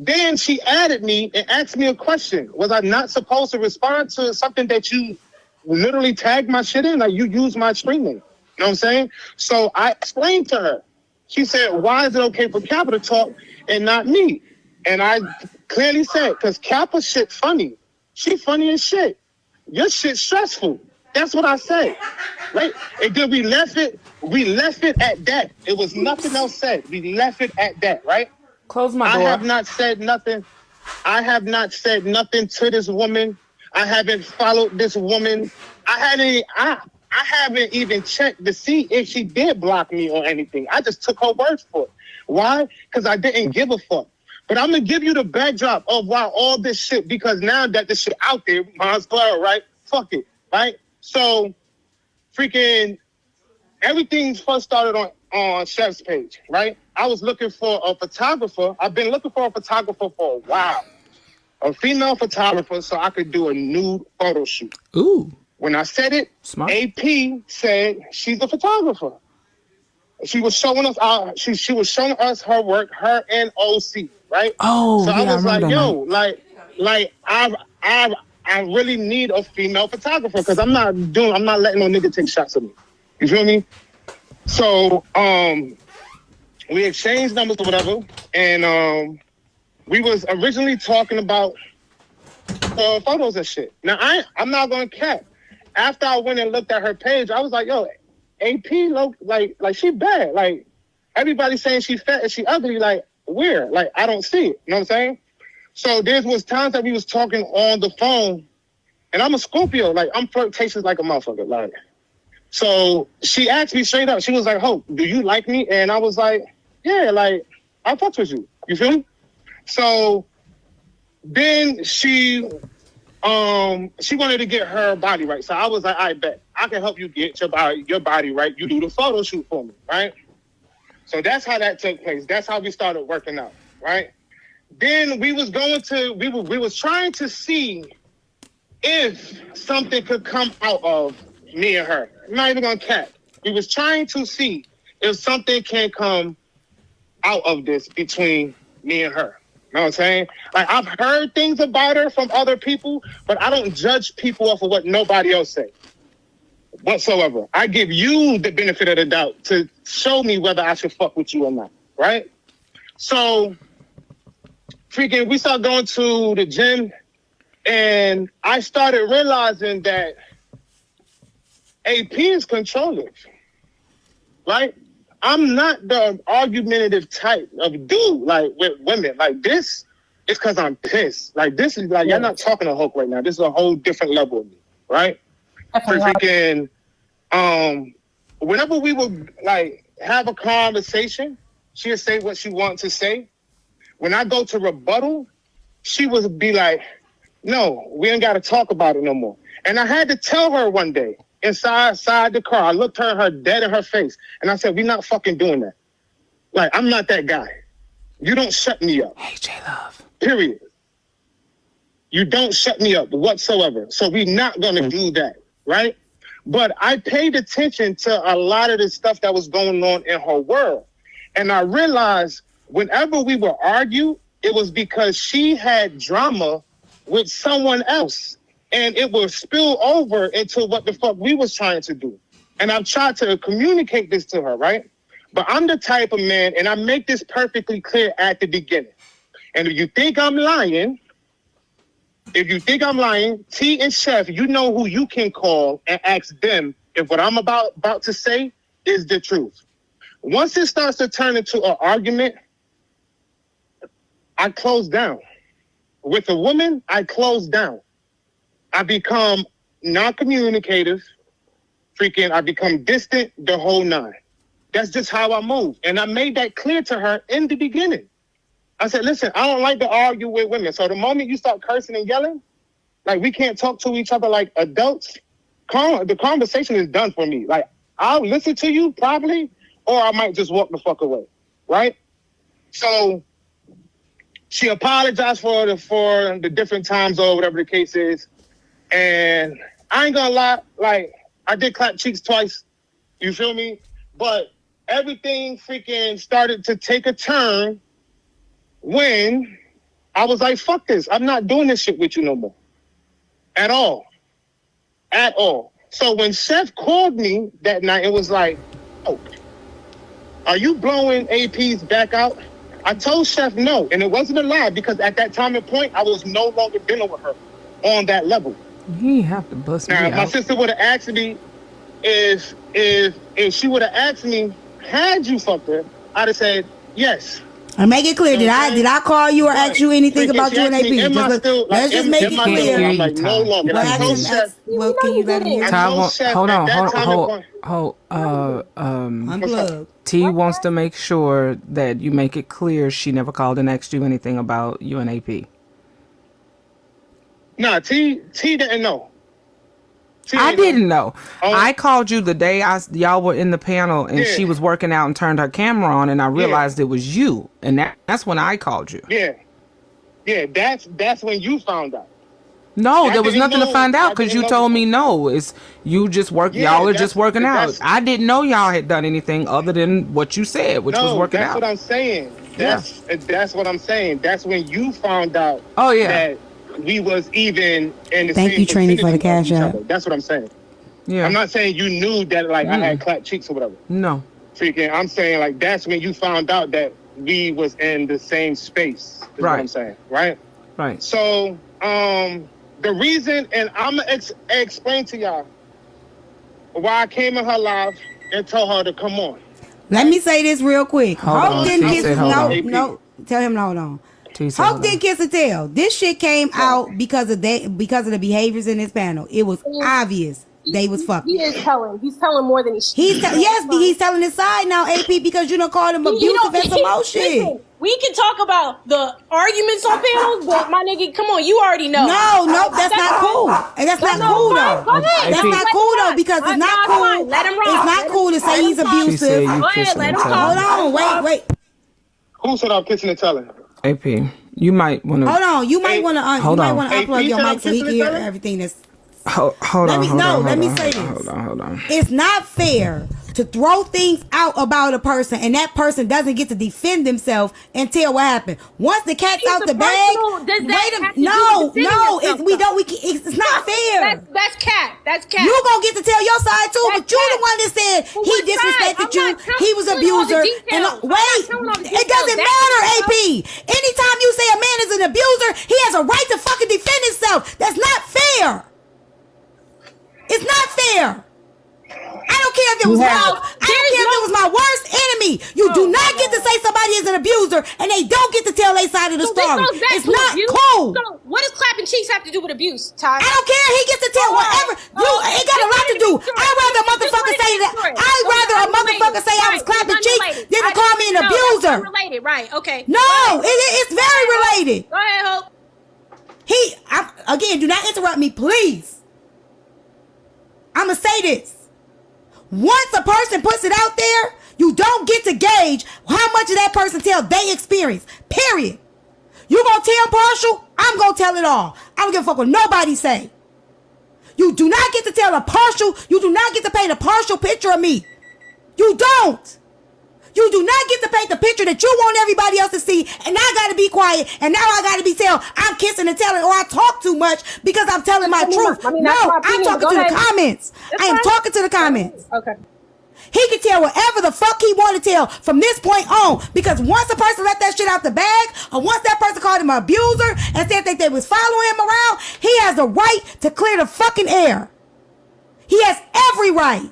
Then she added me and asked me a question. Was I not supposed to respond to something that you literally tagged my shit in? Like, you used my streaming. You know what I'm saying? So I explained to her. She said, why is it okay for Kappa to talk and not me? And I clearly said, because Kappa shit funny. She funny as shit. Your shit stressful. That's what I said. Right? And then we left it at that. It was nothing else said. We left it at that, right? Close my door. I have not said nothing to this woman. I haven't followed this woman. I haven't even checked to see if she did block me or anything. I just took her word for it. Why? Because I didn't give a fuck. But I'm going to give you the backdrop of why all this shit, because now that this shit out there, might as well, right? Fuck it, right? So, freaking, everything first started on Chef's page, right? I was looking for a photographer. I've been looking for a photographer for a while. A female photographer so I could do a nude photo shoot. Ooh. When I said it, Smart. AP said she's a photographer. She was showing us she was showing us her work, her and OC, right? Oh, so yeah, I was like, yo, that. like I really need a female photographer because I'm not letting no nigga take shots of me. You feel me? So we exchanged numbers or whatever, and we was originally talking about photos and shit. Now I'm not gonna cap. After I went and looked at her page, I was like, yo, AP look like she bad. Like everybody's saying she fat and she ugly. Like weird. Like I don't see it. You know what I'm saying? So there was times that we was talking on the phone, and I'm a Scorpio. Like I'm flirtatious like a motherfucker. Like so she asked me straight up. She was like, "Hope, do you like me?" And I was like, "Yeah, like I fuck with you." You feel me? So then she wanted to get her body right. So I was like, I bet I can help you get your body right. You do the photo shoot for me, right? So that's how that took place. That's how we started working out, right? Then we was trying to see if something could come out of me and her. I'm not even gonna cap. We was trying to see if something can come out of this between me and her. You know what I'm saying? Like I've heard things about her from other people, but I don't judge people off of what nobody else say whatsoever. I give you the benefit of the doubt to show me whether I should fuck with you or not, right? So freaking we started going to the gym, and I started realizing that AP is controlling, right? I'm not the argumentative type of dude, like, with women. Like, this is because I'm pissed. Like, this is, like, you're not talking to Hulk right now. This is a whole different level of me, right? Freaking, whenever we would, like, have a conversation, she'd say what she wants to say. When I go to rebuttal, she would be like, no, we ain't got to talk about it no more. And I had to tell her one day, inside the car, I looked her dead in her face, and I said, we're not fucking doing that. Like, I'm not that guy. You don't shut me up. Hey, J-Love. Period. You don't shut me up whatsoever. So we're not going to do that, right? But I paid attention to a lot of the stuff that was going on in her world. And I realized whenever we would argue, it was because she had drama with someone else. And it will spill over into what the fuck we was trying to do. And I've tried to communicate this to her, right? But I'm the type of man, and I make this perfectly clear at the beginning. And if you think I'm lying, T and Chef, you know who you can call and ask them if what I'm about to say is the truth. Once it starts to turn into an argument, I close down. With a woman, I close down. I become non-communicative, I become distant, the whole nine. That's just how I move. And I made that clear to her in the beginning. I said, listen, I don't like to argue with women. So the moment you start cursing and yelling, like we can't talk to each other like adults, the conversation is done for me. Like I'll listen to you probably, or I might just walk the fuck away, right? So she apologized for the different times or whatever the case is. And I ain't gonna lie, like, I did clap cheeks twice, you feel me? But everything freaking started to take a turn when I was like, fuck this. I'm not doing this shit with you no more. At all. At all. So when Chef called me that night, it was like, oh, are you blowing AP's back out? I told Chef no, and it wasn't a lie because at that time and point, I was no longer dealing with her on that level. You have to bust me now, out. if my sister would have asked me if she would have asked me, had you fucked her, I'd have said yes. And make it clear, did I call you or ask you anything about you and AP? Let's just make it clear. I'm like, no longer. Well, can you let me hear? Hold on. Unplug. T wants to make sure that you make it clear she never called and asked you anything about you and AP. Nah, T didn't know. I didn't know. I called you the day y'all were in the panel and she was working out and turned her camera on, and I realized it was you, and that's when I called you. Yeah, that's when you found out. No, there was nothing to find out because you told me no. It's you just work. Y'all are just working out. I didn't know y'all had done anything other than what you said, which was working out. That's what I'm saying. That's what I'm saying. That's when you found out. Oh yeah. That we was even in the Thank same you, Trini, for the cash out. out. That's what I'm saying. Yeah. I'm not saying you knew that like I had clapped cheeks or whatever. No. freaking, I'm saying like that's when you found out that we was in the same space. Is Right. what I'm saying, right? Right. So, the reason, and I'm gonna explain to y'all why I came in her live and told her to come on. Let me say this real quick. Hold Hope on. didn't He kiss said his hold no, on. no. Tell him to hold on. He said Hope hold didn't on. kiss a tail. This shit came out because of the behaviors in this panel. It was obvious they was fucking. He is telling. He's telling more than he's. He's telling his side now, AP, because you don't call him abusive and some more shit. Listen, we can talk about the arguments on panels, but my nigga, come on, you already know. No, that's not cool. And that's not cool though. Go ahead. That's not cool though, because it's not cool. Let him rock. It's not cool to say he's She said abusive. you Go ahead, kissing let and him telling. Hold on, wait. Who said I'm kissing and telling? AP, you might want Hold to on, you might want to Hold on. unplug AP your said I'm mic so he can kissing hear and telling? everything that's. hold Let on. me say this. Hold on. It's not fair to throw things out about a person and that person doesn't get to defend themselves and tell what happened. Once the cat's out the bag, it's not fair. That's cat. That's cat. You gonna get to tell your side too, but you the one that said Well, he what side? disrespected I'm you, not telling he was all the abuser, details. and I'm not wait, telling all the it details. doesn't That's matter, the AP. Anytime you say a man is an abuser, he has a right to fucking defend himself. That's not fair. It's not fair. I don't care if it was wrong. I don't care if it was my worst enemy. You do not get to say somebody is an abuser and they don't get to tell their side of the So this story. goes back It's to not abuse. cool. So what does clapping cheeks have to do with abuse, Ty? I don't care. He gets to tell whatever. It got a lot to do. I'd rather a motherfucker say that. I'd rather a motherfucker say I was clapping cheeks than to call me an abuser. Related, right? Okay. No, it's very related. Go ahead, Hope. Again, do not interrupt me, please. I'm going to say this. Once a person puts it out there, you don't get to gauge how much of that person tell they experience. Period. You gonna tell partial? I'm gonna tell it all. I don't give a fuck what nobody say. You do not get to tell a partial. You do not get to paint a partial picture of me. You don't. You do not get to paint the picture that you want everybody else to see, and I gotta be quiet, and now I gotta be tell I'm kissing and telling, or I talk too much because I'm telling my truth. No, I'm talking to the comments. I am talking to the comments. Okay. He can tell whatever the fuck he want to tell from this point on, because once a person let that shit out the bag, or once that person called him an abuser and said that they was following him around, he has the right to clear the fucking air. He has every right.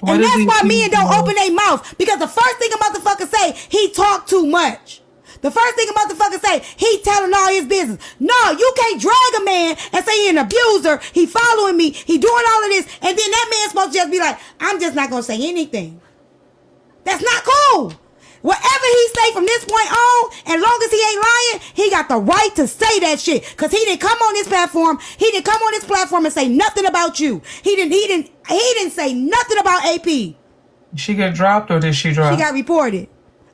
What And is that's he- why men don't open their mouth, because the first thing a motherfucker say, he talk too much. The first thing a motherfucker say, he telling all his business. No, you can't drag a man and say he an abuser, he following me, he doing all of this, and then that man's supposed to just be like, I'm just not gonna say anything. That's not cool. Whatever he say from this point on, as long as he ain't lying, he got the right to say that shit. Cause he didn't come on this platform. He didn't come on this platform and say nothing about you. He didn't say nothing about AP. She get dropped or did she drop? She got reported.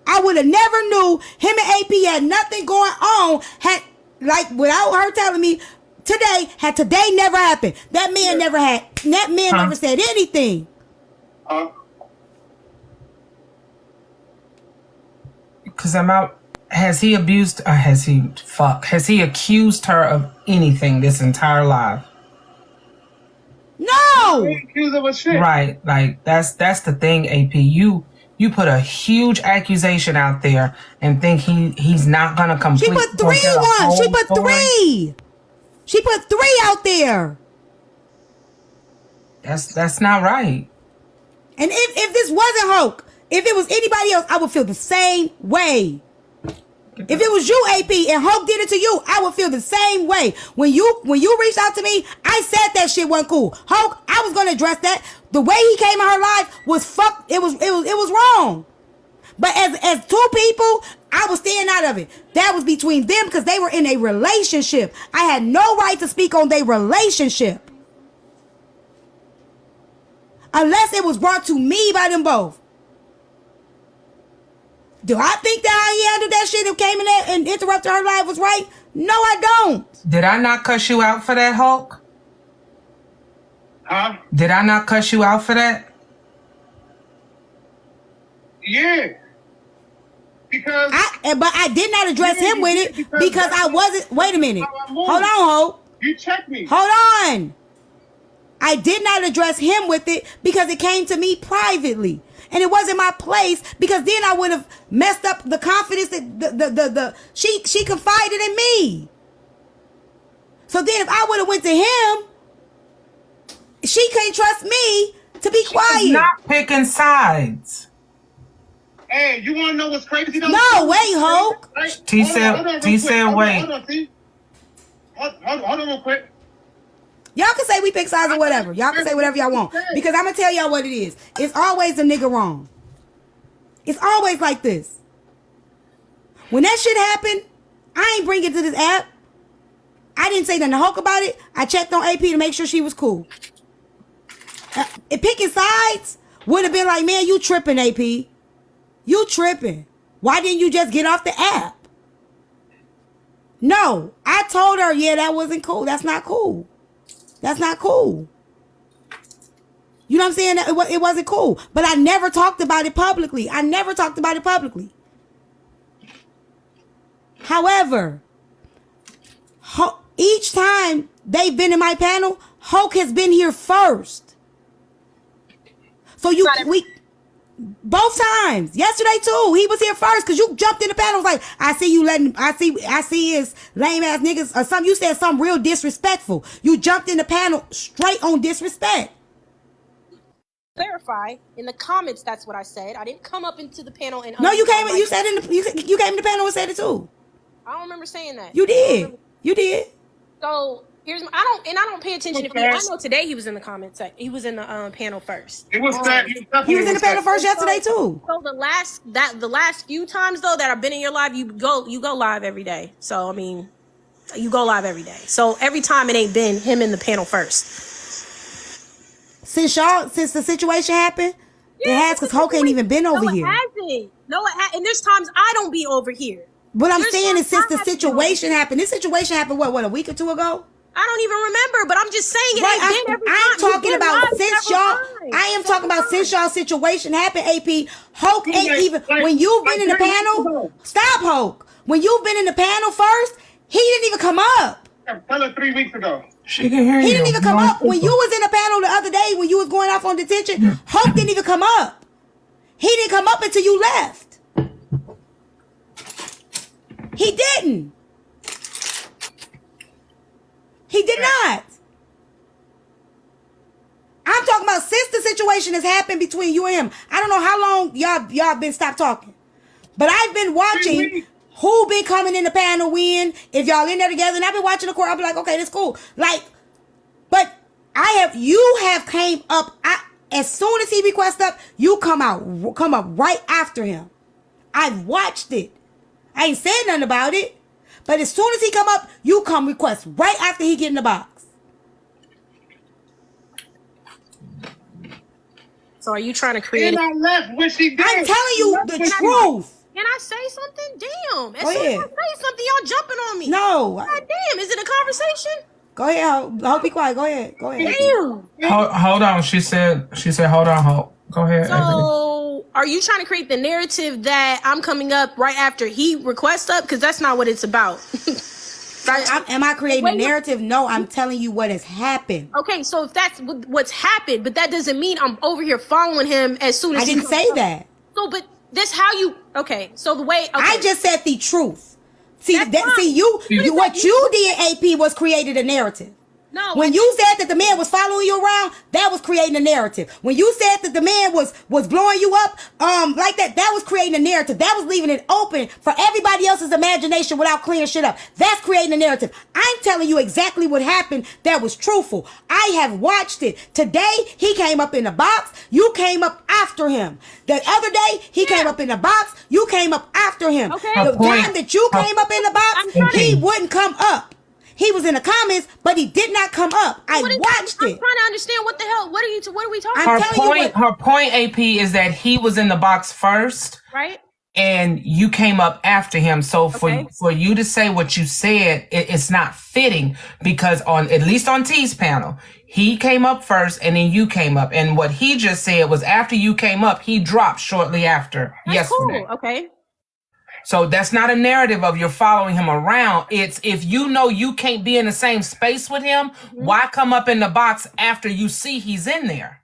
I would have never knew him and AP had nothing going on. Had, like, without her telling me today, had today never happened. That man never said anything. Because I'm out. Has he abused or has he accused her of anything this entire life? No. Accused of a shit. Right. Like that's the thing, AP. You put a huge accusation out there and think he's not gonna complete. She put 3 on. She put 3. She put 3 out there. That's not right. And if this wasn't Hulk, if it was anybody else, I would feel the same way. If it was you, AP, and Hulk did it to you, I would feel the same way. When you reached out to me, I said that shit wasn't cool. Hulk, I was gonna address that. The way he came in her life was fucked. It was wrong. But as 2 people, I was staying out of it. That was between them because they were in a relationship. I had no right to speak on their relationship. Unless it was brought to me by them both. Do I think that how he handled that shit and came in there and interrupted her life was right? No, I don't. Did I not cuss you out for that, Hulk? Huh? Did I not cuss you out for that? Yeah. Because But I did not address him with it because I wasn't. Wait a minute. Hold on, Hope. you checked me. Hold on. I did not address him with it because it came to me privately. And it wasn't my place because then I would have messed up the confidence that she confided in me. So then if I would have went to him, she can't trust me to be quiet. She's not picking sides. Hey, you want to know what's crazy though? No, wait, Hulk. T said wait. Hold on real quick. Y'all can say we pick sides or whatever. Y'all can say whatever y'all want. Because I'm going to tell y'all what it is. It's always a nigga wrong. It's always like this. When that shit happened, I ain't bring it to this app. I didn't say nothing to Hulk about it. I checked on AP to make sure she was cool. Picking sides would have been like, man, you tripping, AP. You tripping. Why didn't you just get off the app? No, I told her, yeah, that wasn't cool. That's not cool. That's not cool. You know what I'm saying? It wasn't cool. But I never talked about it publicly. However, each time they've been in my panel, Hulk has been here first. So both times. Yesterday too, he was here first because you jumped in the panel. Was like, I see his lame ass niggas or something. You said something real disrespectful. You jumped in the panel straight on disrespect. Clarify in the comments. That's what I said. I didn't come up into the panel and. No, you came. You said you came in the panel and said it too. I don't remember saying that. You did. You did. So here's I don't pay attention to people. I know today he was in the comments. He was in the panel first. He was in the panel first yesterday too. So the last few times though that I've been in your live, you go live every day. So I mean, you go live every day. So every time it ain't been him in the panel first. Since the situation happened, it has because Hulk ain't even been over here. No, it hasn't. And there's times I don't be over here. What I'm saying is since the situation happened, this situation happened what a week or two ago? I don't even remember, but I'm just saying it ain't been every time. I'm talking about since y'all. I am talking about since y'all situation happened. AP Hulk ain't even when you've been in the panel. Stop, Hulk. When you've been in the panel first, he didn't even come up. Tell her 3 weeks ago. She can hear you. He didn't even come up when you was in the panel the other day when you was going off on detention. Hulk didn't even come up. He didn't come up until you left. He didn't. He did not. I'm talking about since the situation has happened between you and him. I don't know how long y'all been stopped talking. But I've been watching who been coming in the panel when, if y'all in there together, and I've been watching the court, I'll be like, okay, that's cool. Like, but you have came up, as soon as he requests up, you come up right after him. I've watched it. I ain't said nothing about it. But as soon as he come up, you come request right after he get in the box. So are you trying to create? And I left when she did. I'm telling you the truth. Can I say something? Damn. As Go soon ahead. as I say something, y'all jumping on me. No. God damn. Is it a conversation? Go ahead. Hope be quiet. Go ahead. Damn. Hold on. She said, hold on, Hope. Go ahead. So are you trying to create the narrative that I'm coming up right after he requests up? Because that's not what it's about. Am I creating a narrative? No, I'm telling you what has happened. Okay, so if that's what's happened, but that doesn't mean I'm over here following him as soon as I didn't say that. So, but this how you? Okay, so the way I just said the truth. What you did, AP, was created a narrative. No. When you said that the man was following you around, that was creating a narrative. When you said that the man was blowing you up, like that was creating a narrative. That was leaving it open for everybody else's imagination without clearing shit up. That's creating a narrative. I'm telling you exactly what happened that was truthful. I have watched it. Today, he came up in the box. You came up after him. The other day, he came up in the box. You came up after him. Okay. The time that you came up in the box, he wouldn't come up. He was in the comments, but he did not come up. I watched it. I'm trying to understand what the hell. What are we talking about? Her point, AP, is that he was in the box first, right? And you came up after him. So for you to say what you said, it's not fitting because at least on T's panel, he came up first and then you came up. And what he just said was after you came up, he dropped shortly after yesterday. Cool. Okay. So that's not a narrative of you're following him around. It's if you know you can't be in the same space with him, why come up in the box after you see he's in there?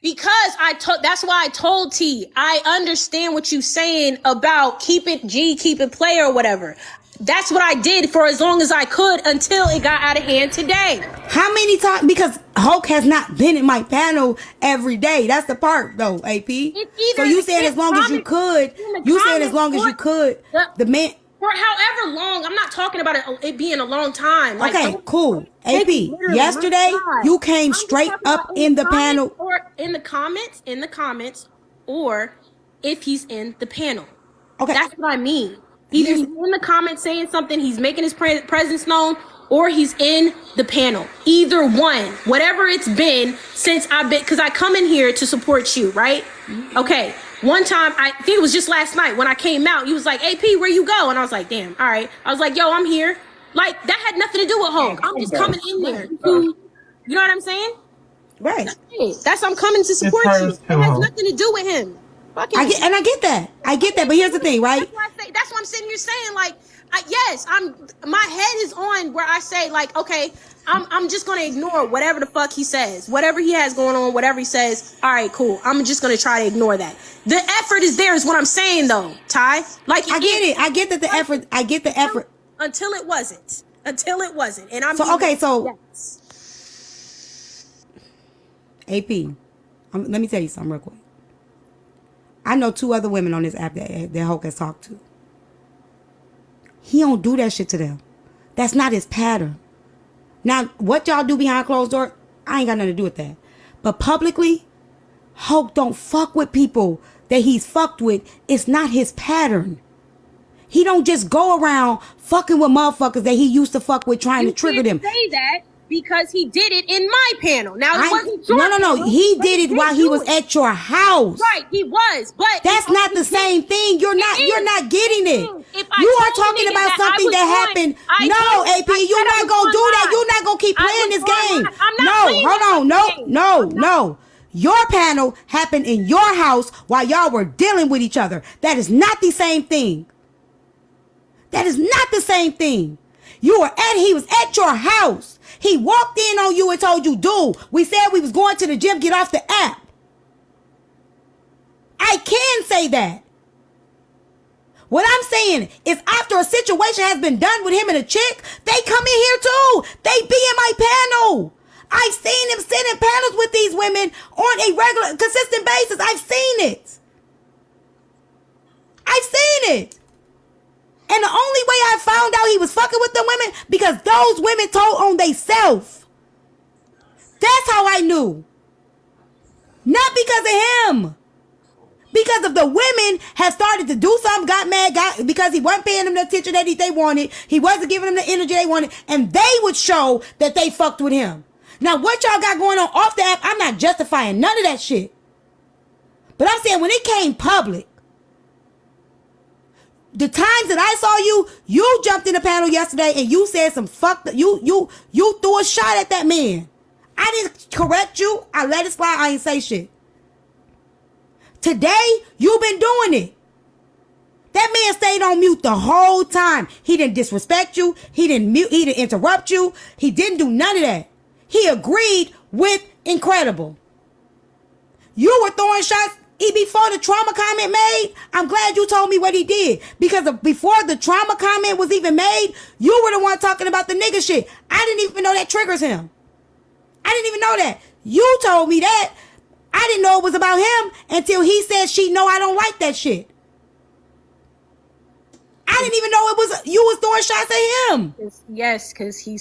Because that's why I told T, I understand what you're saying about keep it G, keep it play or whatever. That's what I did for as long as I could until it got out of hand today. How many times? Because Hulk has not been in my panel every day. That's the part, though, AP. So you said as long as you could. You said as long as you could. The man. For however long, I'm not talking about it being a long time. Like, okay, cool. AP, yesterday you came straight up in the panel. Or in the comments, or if he's in the panel. Okay. That's what I mean. Either he's in the comments saying something, he's making his presence known, or he's in the panel. Either one, whatever it's been since I've been, because I come in here to support you, right? Okay. One time, I think it was just last night when I came out, he was like, AP, where you go? And I was like, damn, all right. I was like, yo, I'm here. Like, that had nothing to do with Hulk. I'm just coming in there. You know what I'm saying? Right. That's I'm coming to support you. It has nothing to do with him. I get that. But here's the thing, right? That's why I'm sitting here saying, like, my head is on where I say, like, okay, I'm just gonna ignore whatever the fuck he says, whatever he has going on, whatever he says. All right, cool. I'm just gonna try to ignore that. The effort is there, is what I'm saying, though, Ty. Like, I get it. I get that the effort. I get the effort. Until it wasn't. And I'm so okay. So yes. AP, let me tell you something real quick. I know 2 other women on this app that Hulk has talked to. He don't do that shit to them. That's not his pattern. Now, what y'all do behind closed door, I ain't got nothing to do with that. But publicly, Hulk don't fuck with people that he's fucked with. It's not his pattern. He don't just go around fucking with motherfuckers that he used to fuck with trying to trigger them. You say that because he did it in my panel. Now, it wasn't your no. panel, He did it while he was at your house. Right, he was. But that's not the same thing. You're not getting it. You are talking about something that happened. No, AP, you're not gonna do that. You're not gonna keep playing this game. No. Your panel happened in your house while y'all were dealing with each other. That is not the same thing. He was at your house. He walked in on you and told you, dude, we said we was going to the gym, get off the app. I can say that. What I'm saying is after a situation has been done with him and a chick, they come in here too. They be in my panel. I've seen him sit in panels with these women on a regular, consistent basis. I've seen it. And the only way I found out he was fucking with the women, because those women told on theyself. That's how I knew. Not because of him. Because of the women have started to do something, got mad, because he wasn't paying them the attention that they wanted. He wasn't giving them the energy they wanted. And they would show that they fucked with him. Now, what y'all got going on off the app, I'm not justifying none of that shit. But I'm saying when it came public, the times that I saw you jumped in the panel yesterday and you said some you threw a shot at that man. I didn't correct you. I let it slide. I ain't say shit. Today, you've been doing it. That man stayed on mute the whole time. He didn't disrespect you. He didn't interrupt you. He didn't do none of that. He agreed with Incredible. You were throwing shots before the trauma comment made. I'm glad you told me what he did, because before the trauma comment was even made, you were the one talking about the nigga shit. I didn't even know that triggers him. I didn't even know that. You told me that. I didn't know it was about him until he said, she know I don't like that shit. I didn't even know it was you was throwing shots at him. Yes, because he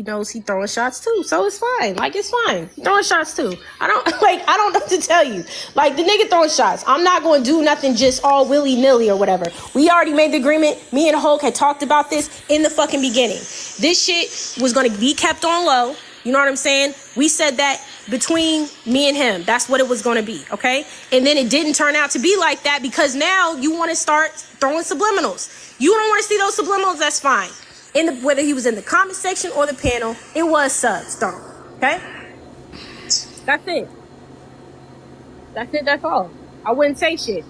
knows he throwing shots too. So it's fine. Like, it's fine. Throwing shots too. I don't know what to tell you. Like, the nigga throwing shots. I'm not going to do nothing just all willy-nilly or whatever. We already made the agreement. Me and Hulk had talked about this in the fucking beginning. This shit was going to be kept on low. You know what I'm saying? We said that between me and him. That's what it was going to be, okay? And then it didn't turn out to be like that, because now you want to start throwing subliminals. You don't want to see those subliminals, that's fine. Whether he was in the comment section or the panel, it was subs thrown, okay? That's it. That's all. I wouldn't say shit.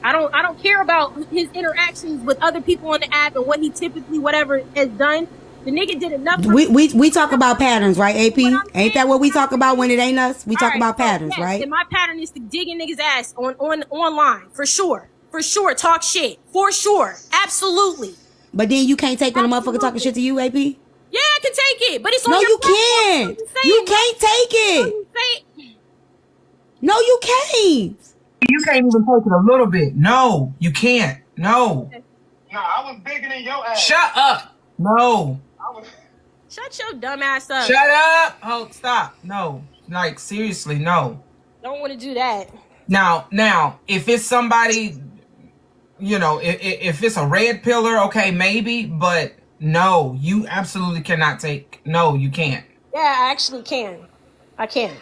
I don't care about his interactions with other people on the app and what he typically whatever has done. The nigga did enough. We talk about patterns, right, AP? Ain't that what we talk about when it ain't us? We talk about patterns, yes, right? And my pattern is to dig in niggas' ass on online for sure. For sure, talk shit. For sure. Absolutely. But then you can't take when a motherfucker talking shit to you, AP? Yeah, I can take it, but it's on No, your you platform. can't. You can't take it. No, you can't. You can't even take it a little bit. No, you can't. No. Nah, I was bigger than your ass. Shut up. No. Shut your dumb ass up. Shut up. Oh, stop. No. Like, seriously, no. Don't want to do that. Now, if it's somebody, you know, if it's a red pillar, okay, maybe, but no, you absolutely cannot take. No, you can't. Yeah, I actually can. I can.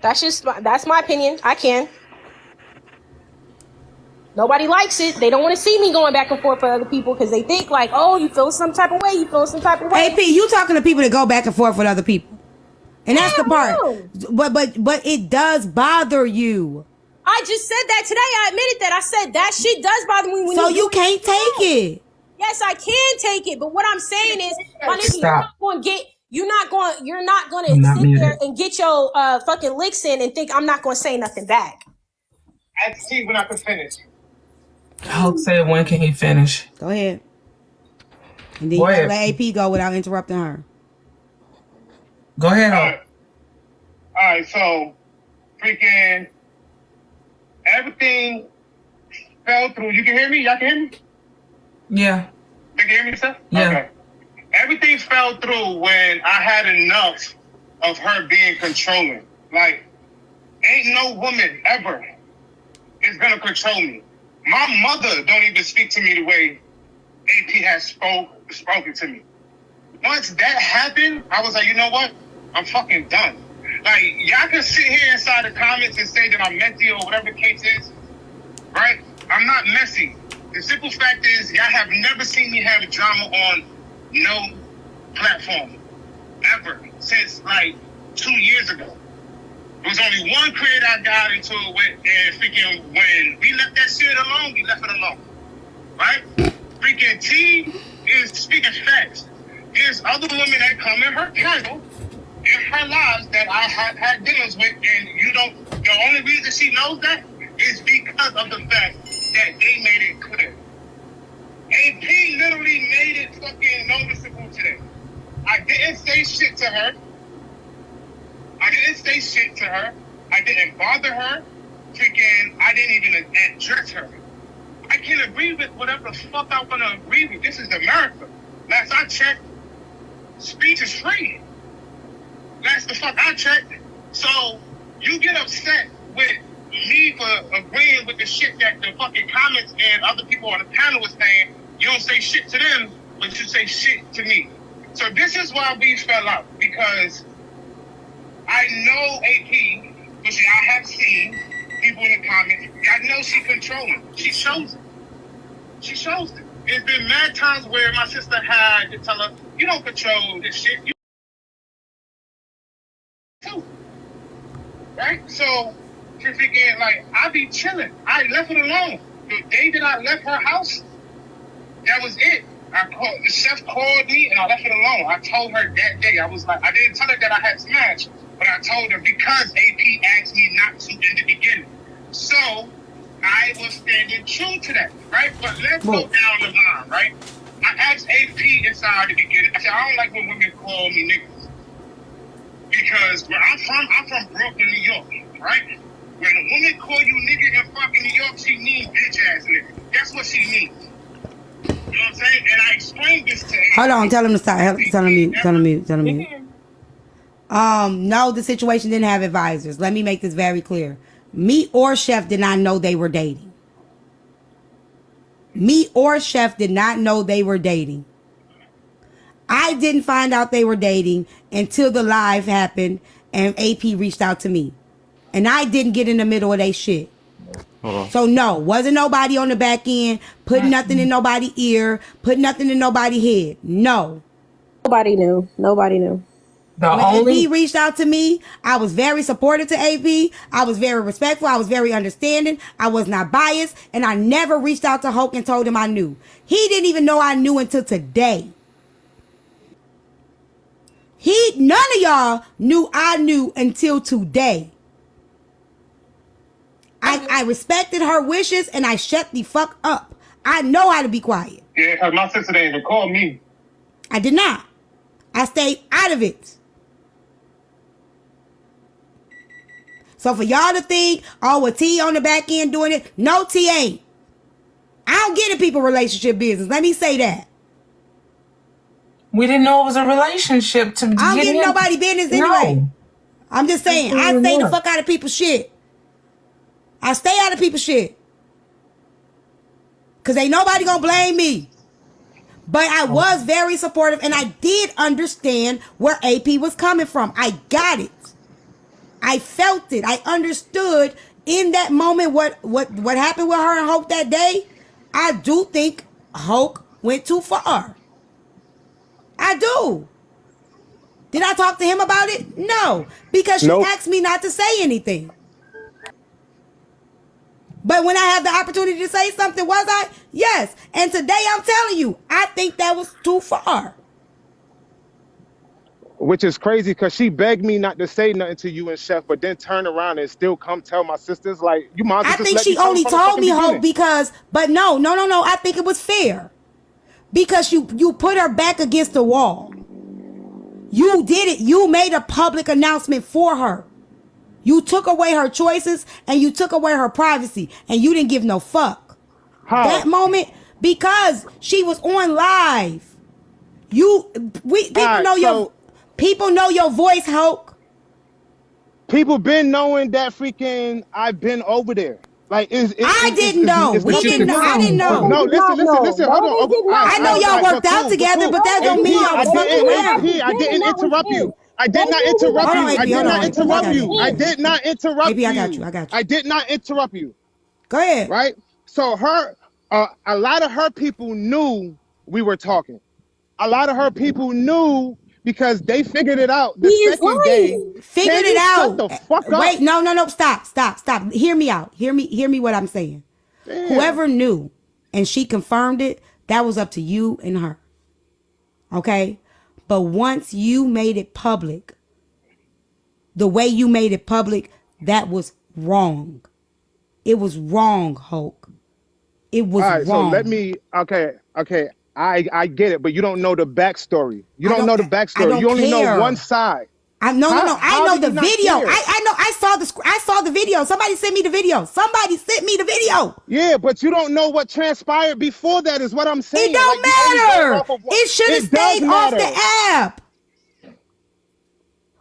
That's my opinion. I can. Nobody likes it. They don't want to see me going back and forth with other people because they think like, oh, you feel some type of way. You feel some type of way. AP, you talking to people that go back and forth with other people. And that's the part. But it does bother you. I just said that today. I admitted that. I said that shit does bother me. When so you can't take it. Yes, I can take it. But what I'm saying is, my nigga, you're not going to sit there and get your fucking licks in and think I'm not going to say nothing back. I see when I can finish. I'll say it. When can he finish? Go ahead. And then you let AP go without interrupting her. Go ahead. All right, so freaking everything fell through. You can hear me? Y'all can hear me? Yeah. You can hear me, sir? Yeah. Okay. Everything fell through when I had enough of her being controlling. Like, ain't no woman ever is gonna control me. My mother don't even speak to me the way AP has spoken to me. Once that happened, I was like, you know what? I'm fucking done. Like, y'all can sit here inside the comments and say that I'm messy or whatever the case is, right? I'm not messy. The simple fact is, y'all have never seen me have drama on no platform, ever, since like 2 years ago. There was only one creator I got into it with, and freaking when we left that shit alone, we left it alone, right? Freaking T is speaking facts. There's other women that come in her channel, in her lives that I have had dealings with, and the only reason she knows that is because of the fact that they made it clear. AP literally made it fucking noticeable today. I didn't say shit to her. I didn't bother her. Freaking, I didn't even address her. I can agree with whatever the fuck I want to agree with. This is America. Last I checked, speech is free. Last the fuck I checked. So you get upset with me for agreeing with the shit that the fucking comments and other people on the panel was saying. You don't say shit to them, but you say shit to me. So this is why we fell out, because I know AP, which I have seen people in the comments, I know she controlling. She shows it. It's been mad times where my sister had to tell her, you don't control this shit. You too. Right? So, freaking, like, I be chilling. I left it alone. The day that I left her house, that was it. The chef called me and I left it alone. I told her that day, I was like, I didn't tell her that I had smashed, but I told her because AP asked me not to in the beginning. So I was standing true to that, right? But let's go down the line, right? I asked AP inside the beginning. I said, I don't like when women call me niggas. Because where I'm from Brooklyn, New York, right? When a woman call you nigga in fucking New York, she means bitch ass nigga. That's what she means. You know what I'm saying? And I explained this to AP. Hold on, tell him to stop. Tell him mute. No, the situation didn't have advisors. Let me make this very clear. Me or Chef did not know they were dating. I didn't find out they were dating until the live happened and AP reached out to me. And I didn't get in the middle of they shit. So no, wasn't nobody on the back end, putting nothing in nobody's ear, putting nothing in nobody's head. No. Nobody knew. The When only AP reached out to me, I was very supportive to AP. I was very respectful. I was very understanding. I was not biased. And I never reached out to Hulk and told him I knew. He didn't even know I knew until today. None of y'all knew I knew until today. I respected her wishes and I shut the fuck up. I know how to be quiet. Yeah, because my sister didn't even call me. I did not. I stayed out of it. So for y'all to think, oh, well, T on the back end doing it. No, T ain't. I don't get in people relationship business. Let me say that. we didn't know it was a relationship to I don't get get in in. nobody business anyway. No. I'm just saying, I stay the fuck out of people's shit. I stay out of people's shit. Because ain't nobody gonna blame me. But I was very supportive and I did understand where AP was coming from. I got it. I felt it. I understood in that moment what happened with her and Hulk that day. I do think Hulk went too far. I do. Did I talk to him about it? No, because she Nope. asked me not to say anything. But when I had the opportunity to say something, was I? Yes. And today I'm telling you, I think that was too far. Which is crazy because she begged me not to say nothing to you and Chef, but then turn around and still come tell my sisters, like, you might as well I just think let she me tell only them from the told me fucking Hope beginning. because, but no. I think it was fair. Because you put her back against the wall. You did it. You made a public announcement for her. You took away her choices and you took away her privacy and you didn't give no fuck. How? That moment, because she was on live. People know your voice, Hulk. People been knowing that freaking I've been over there. Like, I didn't know. We didn't know. I didn't know. No, listen. Hold on. I know y'all worked out together, but that don't mean y'all was fucking around. I didn't interrupt you. I did not interrupt you. I did not interrupt you. I did not interrupt you. I got you. I did not interrupt you. Go ahead. Right? So a lot of her people knew we were talking. A lot of her people knew because they figured it out the second day. Figured it out. Shut the fuck up. Wait, no. Stop. Hear me out. Hear me what I'm saying. Damn. Whoever knew and she confirmed it, that was up to you and her. Okay? But once you made it public, the way you made it public, that was wrong. It was wrong, Hulk. It was All right, wrong. so let me, okay. I get it, but you don't know the backstory. You don't know the backstory. You only know one side. I know the did you not video. care? I know. I saw the video. Somebody sent me the video. Yeah, but you don't know what transpired before that is what I'm saying. It don't Like, you only go matter. off of what- It should have It does stayed off matter. the app.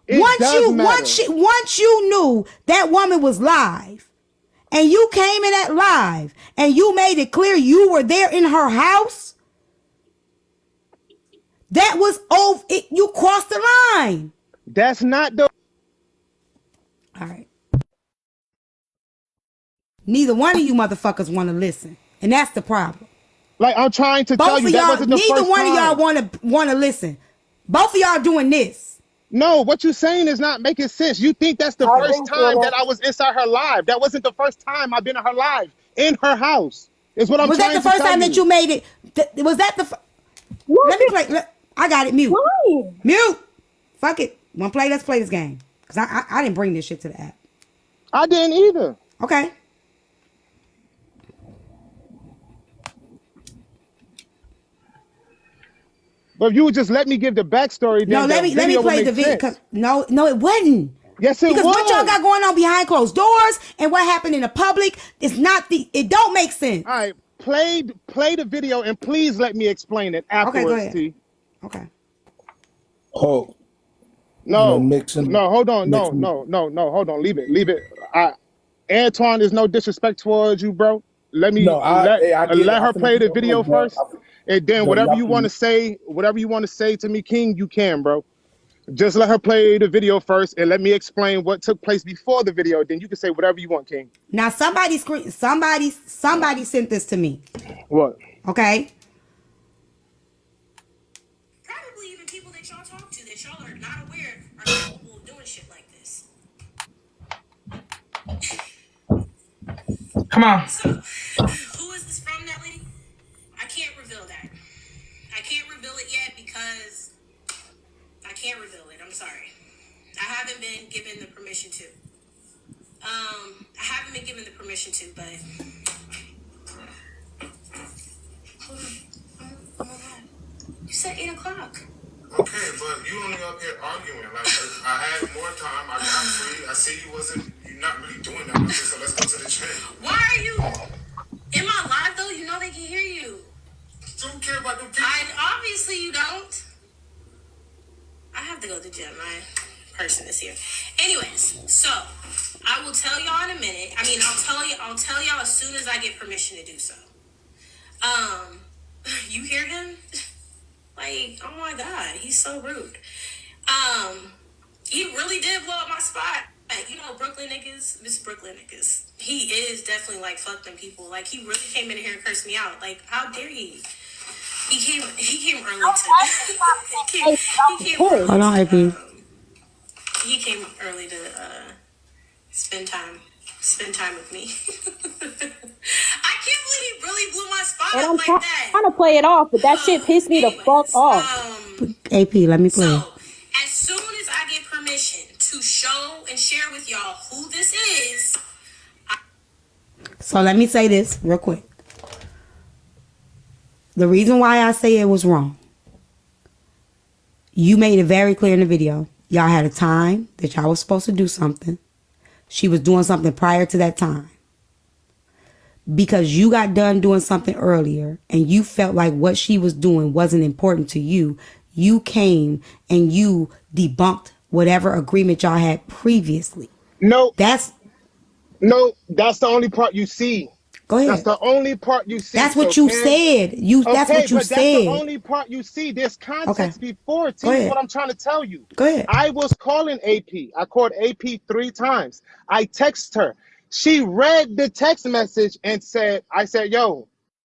It does matter. Once you knew that woman was live, and you came in at live, and you made it clear you were there in her house, that was over. You crossed the line. That's not the. All right. Neither one of you motherfuckers want to listen, and that's the problem. Like, I'm trying to tell Both you of that y'all, wasn't the neither first one time. of y'all want to listen. Both of y'all doing this. No, what you're saying is not making sense. You think that's the first time that I was inside her live. That wasn't the first time I've been in her live, in her house. Is what I'm Was trying that to the first tell time you. that you made it? Was that the? Let me play. I got it. Mute. Mute. Fuck it. Want to play? Let's play this game. Cause I didn't bring this shit to the app. I didn't either. Okay. But if you would just let me give the backstory, then No, let me play the video. No, it wasn't. Yes, it Because was. what y'all got going on behind closed doors and what happened in the public is not it don't make sense. All right, play the video and please let me explain it afterwards, go ahead. T. Okay. Oh, No, mixing. no, hold on, mixing. no, hold on, leave it. Antoine, there's no disrespect towards you, bro. Let me No, I get it. let her I'm play the finna- video bro, first, and then No, whatever y'all you want to finna- say to me, King, you can, bro. Just let her play the video first, and let me explain what took place before the video. Then you can say whatever you want, King. Now somebody sent this to me. What? Okay. Probably even people that y'all talk to that y'all are not aware Come on. So, who is this from, Nelly? I can't reveal that. I can't reveal it yet because I can't reveal it. I'm sorry. I haven't been given the permission to. But hold on. You said 8 o'clock. Okay, but you only up here arguing. Like, I had more time. I got free. I see you're not really doing that much, so let's go to the gym. Why are you in my live though? You know they can hear you. Don't care about them people. Obviously you don't. I have to go to the gym. My person is here. Anyways, so I will tell y'all in a minute. I mean, I'll tell y'all as soon as I get permission to do so. You hear him? Like, oh my God, he's so rude. He really did blow up my spot. Like, you know, Brooklyn niggas, Miss Brooklyn niggas. He is definitely like, fuck them people. Like, he really came in here and cursed me out. Like, how dare he? He came early to Hold on, AP. he came early to spend time with me. I can't believe he really blew my spot up like that. I'm trying to play it off, but that shit pissed me the fuck off. AP, let me play. So, as soon as I get permission to show and share with y'all who this is. So let me say this real quick. The reason why I say it was wrong, you made it very clear in the video. Y'all had a time that y'all was supposed to do something. She was doing something prior to that time. Because you got done doing something earlier and you felt like what she was doing wasn't important to you, you came and you debunked whatever agreement y'all had previously. No, that's the only part you see. Go ahead. That's the only part you see. That's what you said. That's what you said. That's the only part you see. There's context before. See what I'm trying to tell you. Go ahead. I was calling AP. I called AP 3 times. I texted her. She read the text message and said, I said, yo,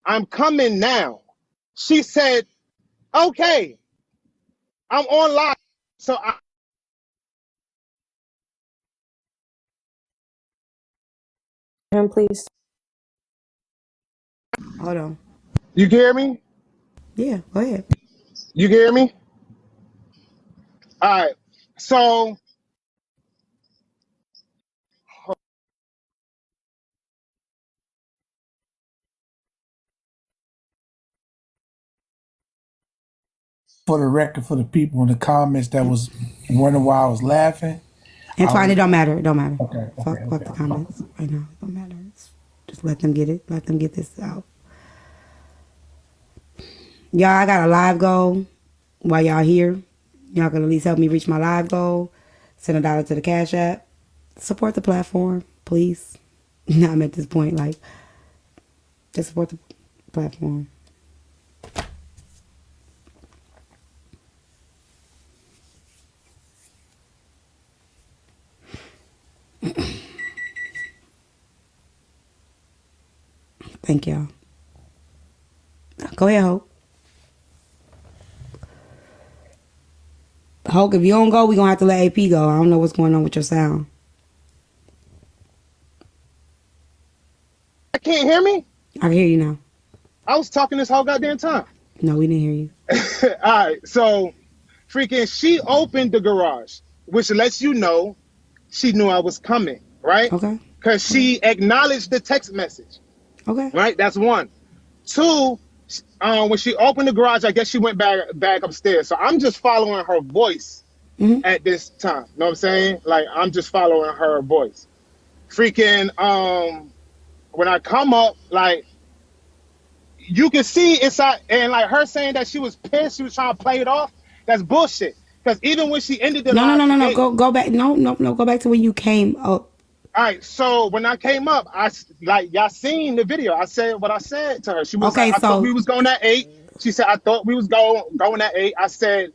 I'm coming now. She said, okay, I'm on live. So Please. Hold on. You hear me? Yeah, go ahead. You hear me? All right. So for the record, for the people in the comments that was wondering why I was laughing. And fine, it don't matter. It don't matter. Okay. Fuck the comments right now. It don't matter. Just let them get it. Let them get this out. Y'all, I got a live goal while y'all here. Y'all can at least help me reach my live goal. Send $1 to the Cash App. Support the platform, please. Now I'm at this point, like, just support the platform. Thank y'all. Go ahead, Hope. Hope, if you don't go, we're going to have to let AP go. I don't know what's going on with your sound. I can't hear me? I can hear you now. I was talking this whole goddamn time. No, we didn't hear you. All right, so freaking she opened the garage, which lets you know she knew I was coming, right? Okay. Because she acknowledged the text message. Okay. Right? That's 1. 2, when she opened the garage, I guess she went back upstairs. So I'm just following her voice at this time. Know what I'm saying? Like, I'm just following her voice. Freaking, when I come up, like, you can see inside, and like her saying that she was pissed, she was trying to play it off. That's bullshit. Because even when she ended the live, no. Go back. No. Go back to when you came up. All right, so when I came up, y'all seen the video. I said what I said to her. She was like, I thought we was going at 8. She said, I thought we was going at 8. I said,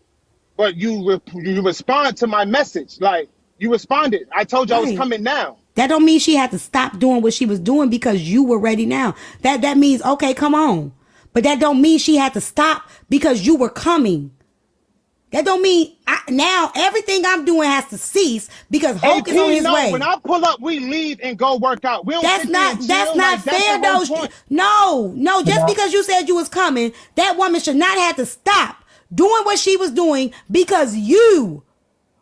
but you respond to my message. Like, you responded. I told you I was coming now. That don't mean she had to stop doing what she was doing because you were ready now. That means, okay, come on. But that don't mean she had to stop because you were coming. That don't mean now everything I'm doing has to cease because Hulk is on his way. When I pull up, we leave and go work out. We don't That's not fair though. No, just because you said you was coming, that woman should not have to stop doing what she was doing because you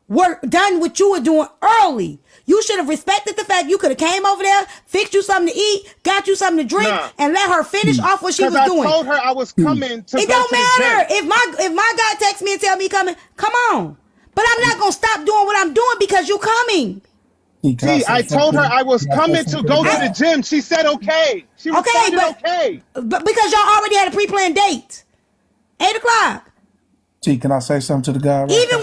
were done what you were doing early. You should have respected the fact you could have came over there, fixed you something to eat, got you something to drink, and let her finish off what she was doing. I told her I was coming to It go don't to matter. the gym. If my guy texts me and tell me coming, come on. But I'm not gonna stop doing what I'm doing because you coming. See, I told her I was coming to go to the gym. She said okay. She responded okay. But because y'all already had a pre-planned date. 8 o'clock. T, can I say something to the guy? Even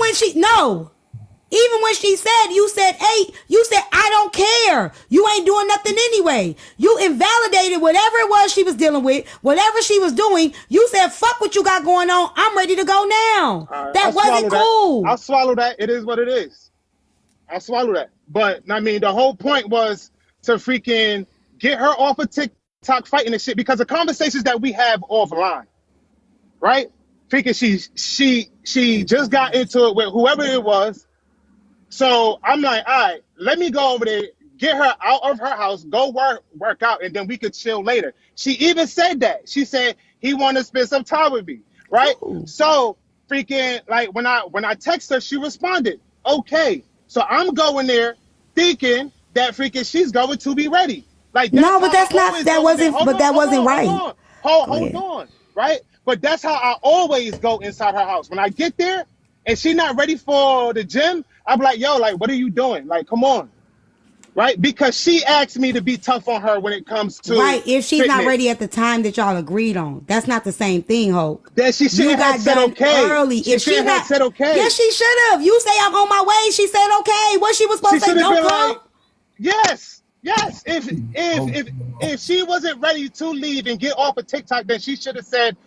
when she said, you said 8, you said, I don't care. You ain't doing nothing anyway. You invalidated whatever it was she was dealing with, whatever she was doing. You said, fuck what you got going on. I'm ready to go now. That wasn't cool. I'll swallow that. It is what it is. I'll swallow that. But, I mean, the whole point was to freaking get her off of TikTok fighting and shit because the conversations that we have offline, right? Freaking she just got into it with whoever it was. So I'm like, all right, let me go over there, get her out of her house, go work out, and then we could chill later. She even said that. She said he wanted to spend some time with me, right? Ooh. So freaking like when I text her, she responded, okay. So I'm going there thinking that freaking she's going to be ready. Like no, but that wasn't right. Hold on, right? But that's how I always go inside her house. When I get there and she's not ready for the gym, I'm like, yo, like, what are you doing? Like, come on. Right? Because she asked me to be tough on her when it comes to right. If she's fitness. Not ready at the time that y'all agreed on. That's not the same thing, Hope. That she shouldn't have said okay. Early. She shouldn't have said okay. Yes, she should have. You say I'm on my way. She said okay. What she was supposed to say, don't come? Like, yes. If she wasn't ready to leave and get off of TikTok, then she should have said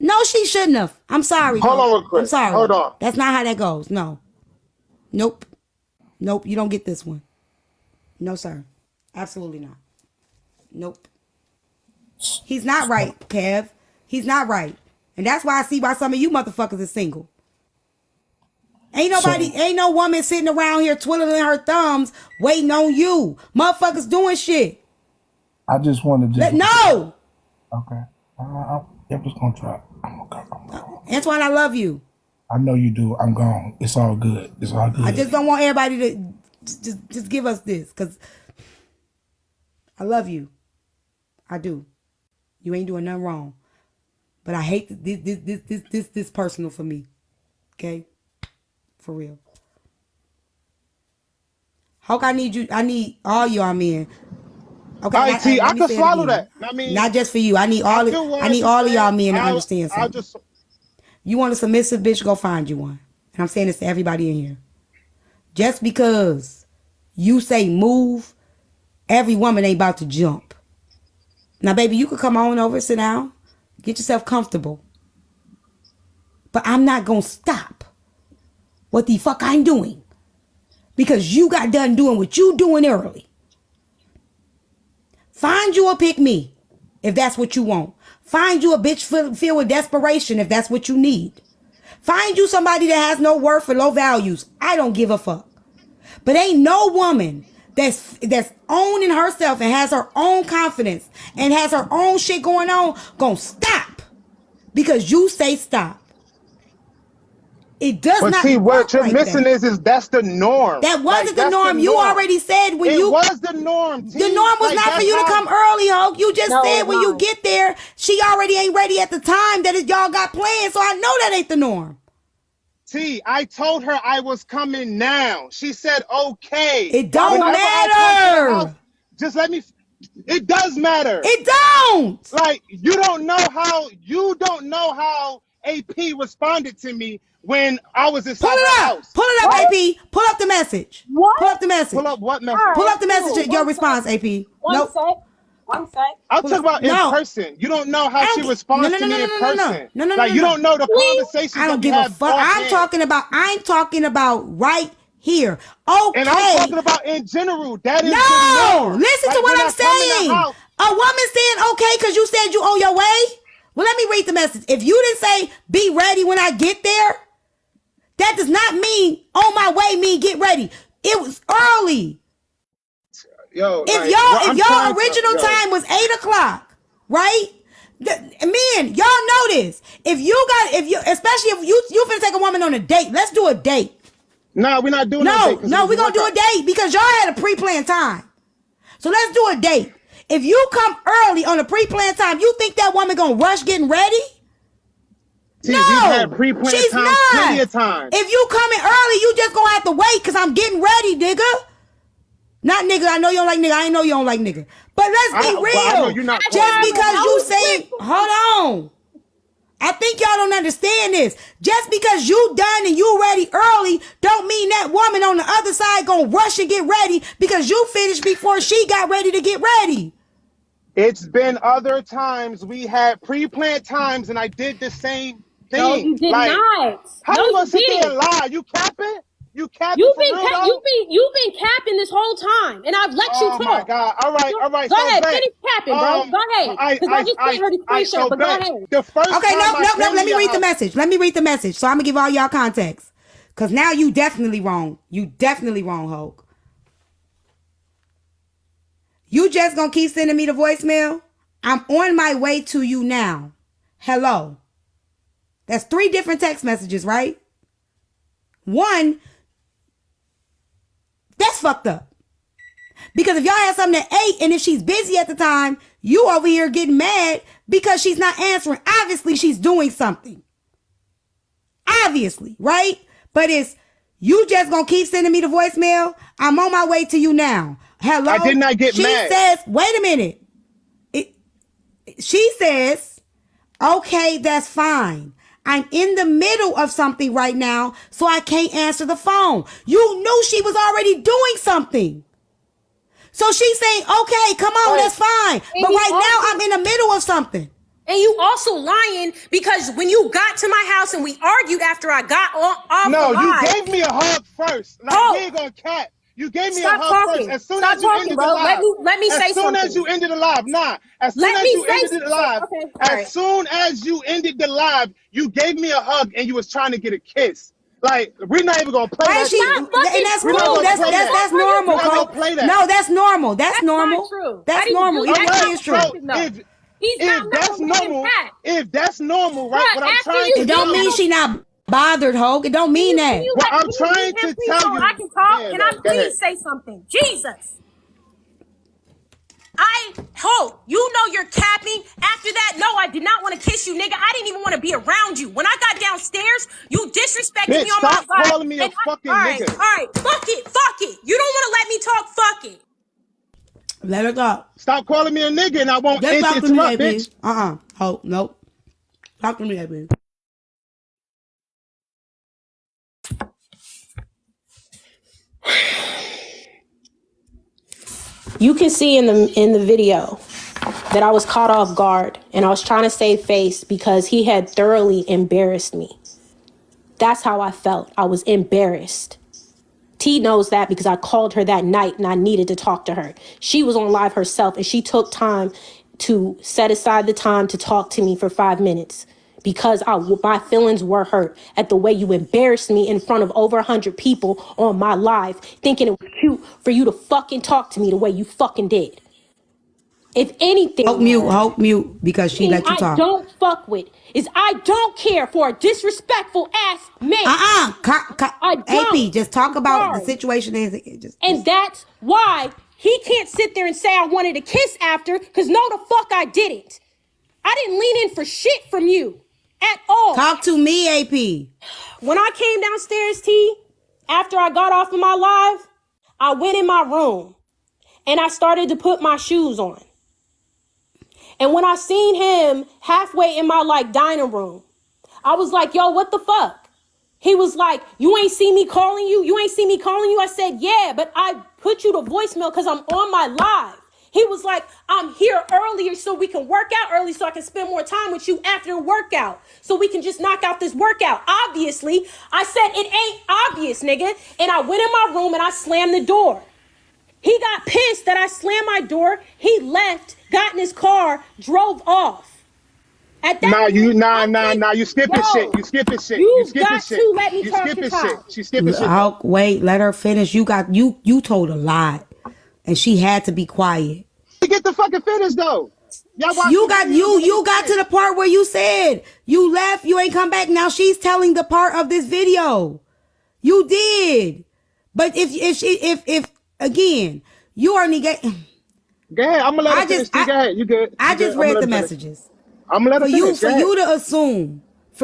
no, she shouldn't have. I'm sorry. Hold on real quick. I'm sorry. Hold on. That's not how that goes. No. Nope. You don't get this one. No, sir. Absolutely not. Nope. He's not right, Kev. He's not right. And that's why I see why some of you motherfuckers are single. Ain't no woman sitting around here twiddling her thumbs waiting on you. Motherfuckers doing shit. I just wanted to no. Okay. I'm just gonna try. I'm gonna go. Antoine, I love you. I know you do. I'm gone. It's all good. It's all good. I just don't want everybody to just give us this because I love you. I do. You ain't doing nothing wrong. But I hate this personal for me. Okay? For real. Hulk, I need you. I need all y'all men. Okay, I can swallow that. I mean, not just for you. I need all of y'all men to understand something. You want a submissive bitch, go find you one. And I'm saying this to everybody in here. Just because you say move, every woman ain't about to jump. Now, baby, you could come on over, sit down, get yourself comfortable. But I'm not going to stop what the fuck I'm doing because you got done doing what you doing early. Find you a pick me if that's what you want. Find you a bitch filled with desperation if that's what you need. Find you somebody that has no worth or low values. I don't give a fuck. But ain't no woman that's owning herself and has her own confidence and has her own shit going on gonna stop because you say stop. It does not. But see, what you're like missing is that's the norm. That wasn't the norm. You already said when it was the norm. The norm was not for you to come early, Hulk. You just said when you get there, she already ain't ready at the time that y'all got planned. So I know that ain't the norm. T, I told her I was coming now. She said okay. It don't matter. Just let me. It does matter. It don't. Like you don't know how AP responded to me when I was inside her house. Pull it up, AP. Pull up the message. What? Pull up the message. Pull up what message? Pull up the message. Your response, AP. One sec. I'll talk about in person. You don't know how she responds to me in person. No. Like you don't know the conversations. I don't give a fuck. I'm talking about right here. Okay. And I'm talking about in general. That is no. Listen to what I'm saying. A woman saying okay because you said you on your way. Well, let me read the message. If you didn't say be ready when I get there, that does not mean on my way mean get ready. It was early. Yo, If y'all original time was 8 o'clock, right? Men, y'all know this. Especially if you finna take a woman on a date, let's do a date. No, we're not doing No, date. we're gonna do a date because y'all had a pre-planned time. So let's do a date. If you come early on a pre-planned time, you think that woman gonna rush getting ready? See, no, we've had pre-planned she's time not. plenty of times. If you coming early, you just gonna have to wait because I'm getting ready, nigga. Not nigga. I know you don't like nigga. I ain't know you don't like nigga. But let's be real. Just because you saying, hold on. I think y'all don't understand this. Just because you done and you ready early, don't mean that woman on the other side gonna rush and get ready because you finished before she got ready to get ready. It's been other times we had pre-planned times and I did the same thing. No, you did not. How No, you gonna you sit there didn't. and lie? You capping? You capping You've for been real, though? you've been capping this whole time, and I've let you talk. Oh my God! All right. Go so ahead, babe, finish capping, bro. Go ahead. Because I just sent her the screenshot, but go ahead. The first Okay, time no. Let me read the message. Let me read the message. So I'm gonna give all y'all context. Cause now you definitely wrong. You definitely wrong, Hulk. You just gonna keep sending me the voicemail? I'm on my way to you now. Hello. That's 3 different text messages, right? One, that's fucked up. Because if y'all had something at 8 and if she's busy at the time, you over here getting mad because she's not answering. Obviously, she's doing something. Obviously, right? But it's, you just gonna keep sending me the voicemail? I'm on my way to you now. Hello? I did not get mad. She says, wait a minute. She says, okay, that's fine. I'm in the middle of something right now, so I can't answer the phone. You knew she was already doing something. So she's saying, okay, come on, that's fine. But right now, I'm in the middle of something. And you also lying because when you got to my house and we argued after I got off No, the you live, gave me a hug first. Like, we ain't gonna cat. You gave me a hug first. As soon as you ended the live. Let me say something. As soon as you ended the live. As soon as you ended the live. As soon as you ended the live, you gave me a hug and you was trying to get a kiss. Like, we're not even gonna play that. And that's cool. That's normal, Cole. No, that's normal. That's normal. True. That's normal. It actually is true. If that's normal, right? What I'm trying to It don't mean she not bothered, Hope. It don't mean that. What I'm trying to tell you. I can talk. Can I please say something? Jesus. Hope, you know you're capping. After that, no, I did not want to kiss you, nigga. I didn't even want to be around you. When I got downstairs, you disrespected me on my live. Stop calling me a fucking nigga. All right, fuck it. You don't want to let me talk, fuck it. Let her go. Stop calling me a nigga and I won't Just talk to me, interrupt, bitch. Hope, nope. Talk to me, baby. You can see in the video that I was caught off guard and I was trying to save face because he had thoroughly embarrassed me. That's how I felt. I was embarrassed. T knows that because I called her that night and I needed to talk to her. She was on live herself and she took time to set aside the time to talk to me for 5 minutes because my feelings were hurt at the way you embarrassed me in front of over 100 people on my live, thinking it was cute for you to fucking talk to me the way you fucking did. If anything, Hope mute because she let you talk. I don't fuck with is I don't care for a disrespectful ass man. AP, just talk about the situation. And that's why he can't sit there and say I wanted a kiss after, because no the fuck I didn't. I didn't lean in for shit from you at all. Talk to me, AP. When I came downstairs, T, after I got off of my live, I went in my room and I started to put my shoes on. And when I seen him halfway in my dining room, I was like, yo, what the fuck? He was like, you ain't see me calling you? You ain't see me calling you? I said, yeah, but I put you to voicemail because I'm on my live. He was like, I'm here earlier so we can work out early so I can spend more time with you after the workout. So we can just knock out this workout. Obviously, I said, it ain't obvious, nigga. And I went in my room and I slammed the door. He got pissed that I slammed my door. He left, got in his car, drove off. At that Nah, you point, you skipping yo, shit. You skipping shit. You You skipping got shit. to let me You talk skipping to shit. Ty. She skipping shit. Oh, wait, let her finish. You told a lot, and she had to be quiet. Get the fucking finish though. You got to the part where you said you left, you ain't come back. Now she's telling the part of this video. You did. But if again, you are negating. Go ahead. I'm gonna let her finish. Go ahead. You good. I just read the messages. I'm gonna let her finish. For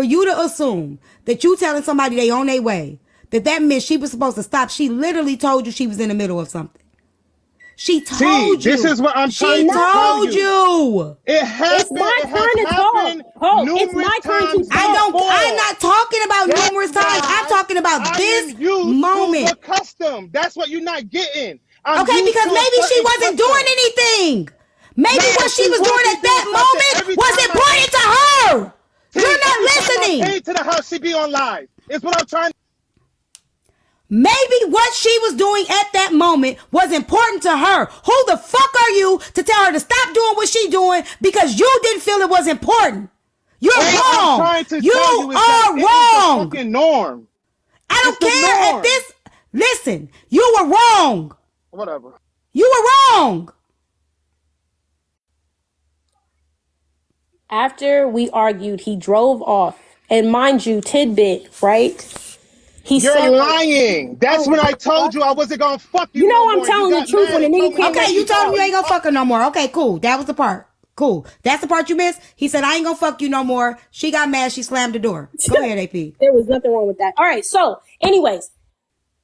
you to assume that you telling somebody they on their way, that meant she was supposed to stop. She literally told you she was in the middle of something. She told you. This is what I'm trying to tell you. She told you. It happened. It's my turn to talk. It's my turn to talk. I'm not talking about numerous times. I'm talking about this moment. Custom. That's what you're not getting. Okay, because maybe she wasn't doing anything. Maybe what she was doing at that moment was important to her. You're not listening. Paid to the house, she be on live. It's what I'm trying. Maybe what she was doing at that moment was important to her. Who the fuck are you to tell her to stop doing what she's doing because you didn't feel it was important? You're wrong. You are wrong. Fucking norm. I don't care if this. Listen, you were wrong. Whatever. You were wrong. After we argued, he drove off. And mind you, tidbit, right? You're lying. That's when I told you I wasn't gonna fuck you. You know no I'm telling the truth when a nigga can't. Okay, you told him you ain't gonna fuck her no more. Okay, cool. That was the part. Cool. That's the part you missed. He said, I ain't gonna fuck you no more. She got mad. She slammed the door. Go ahead, AP. There was nothing wrong with that. All right. So anyways,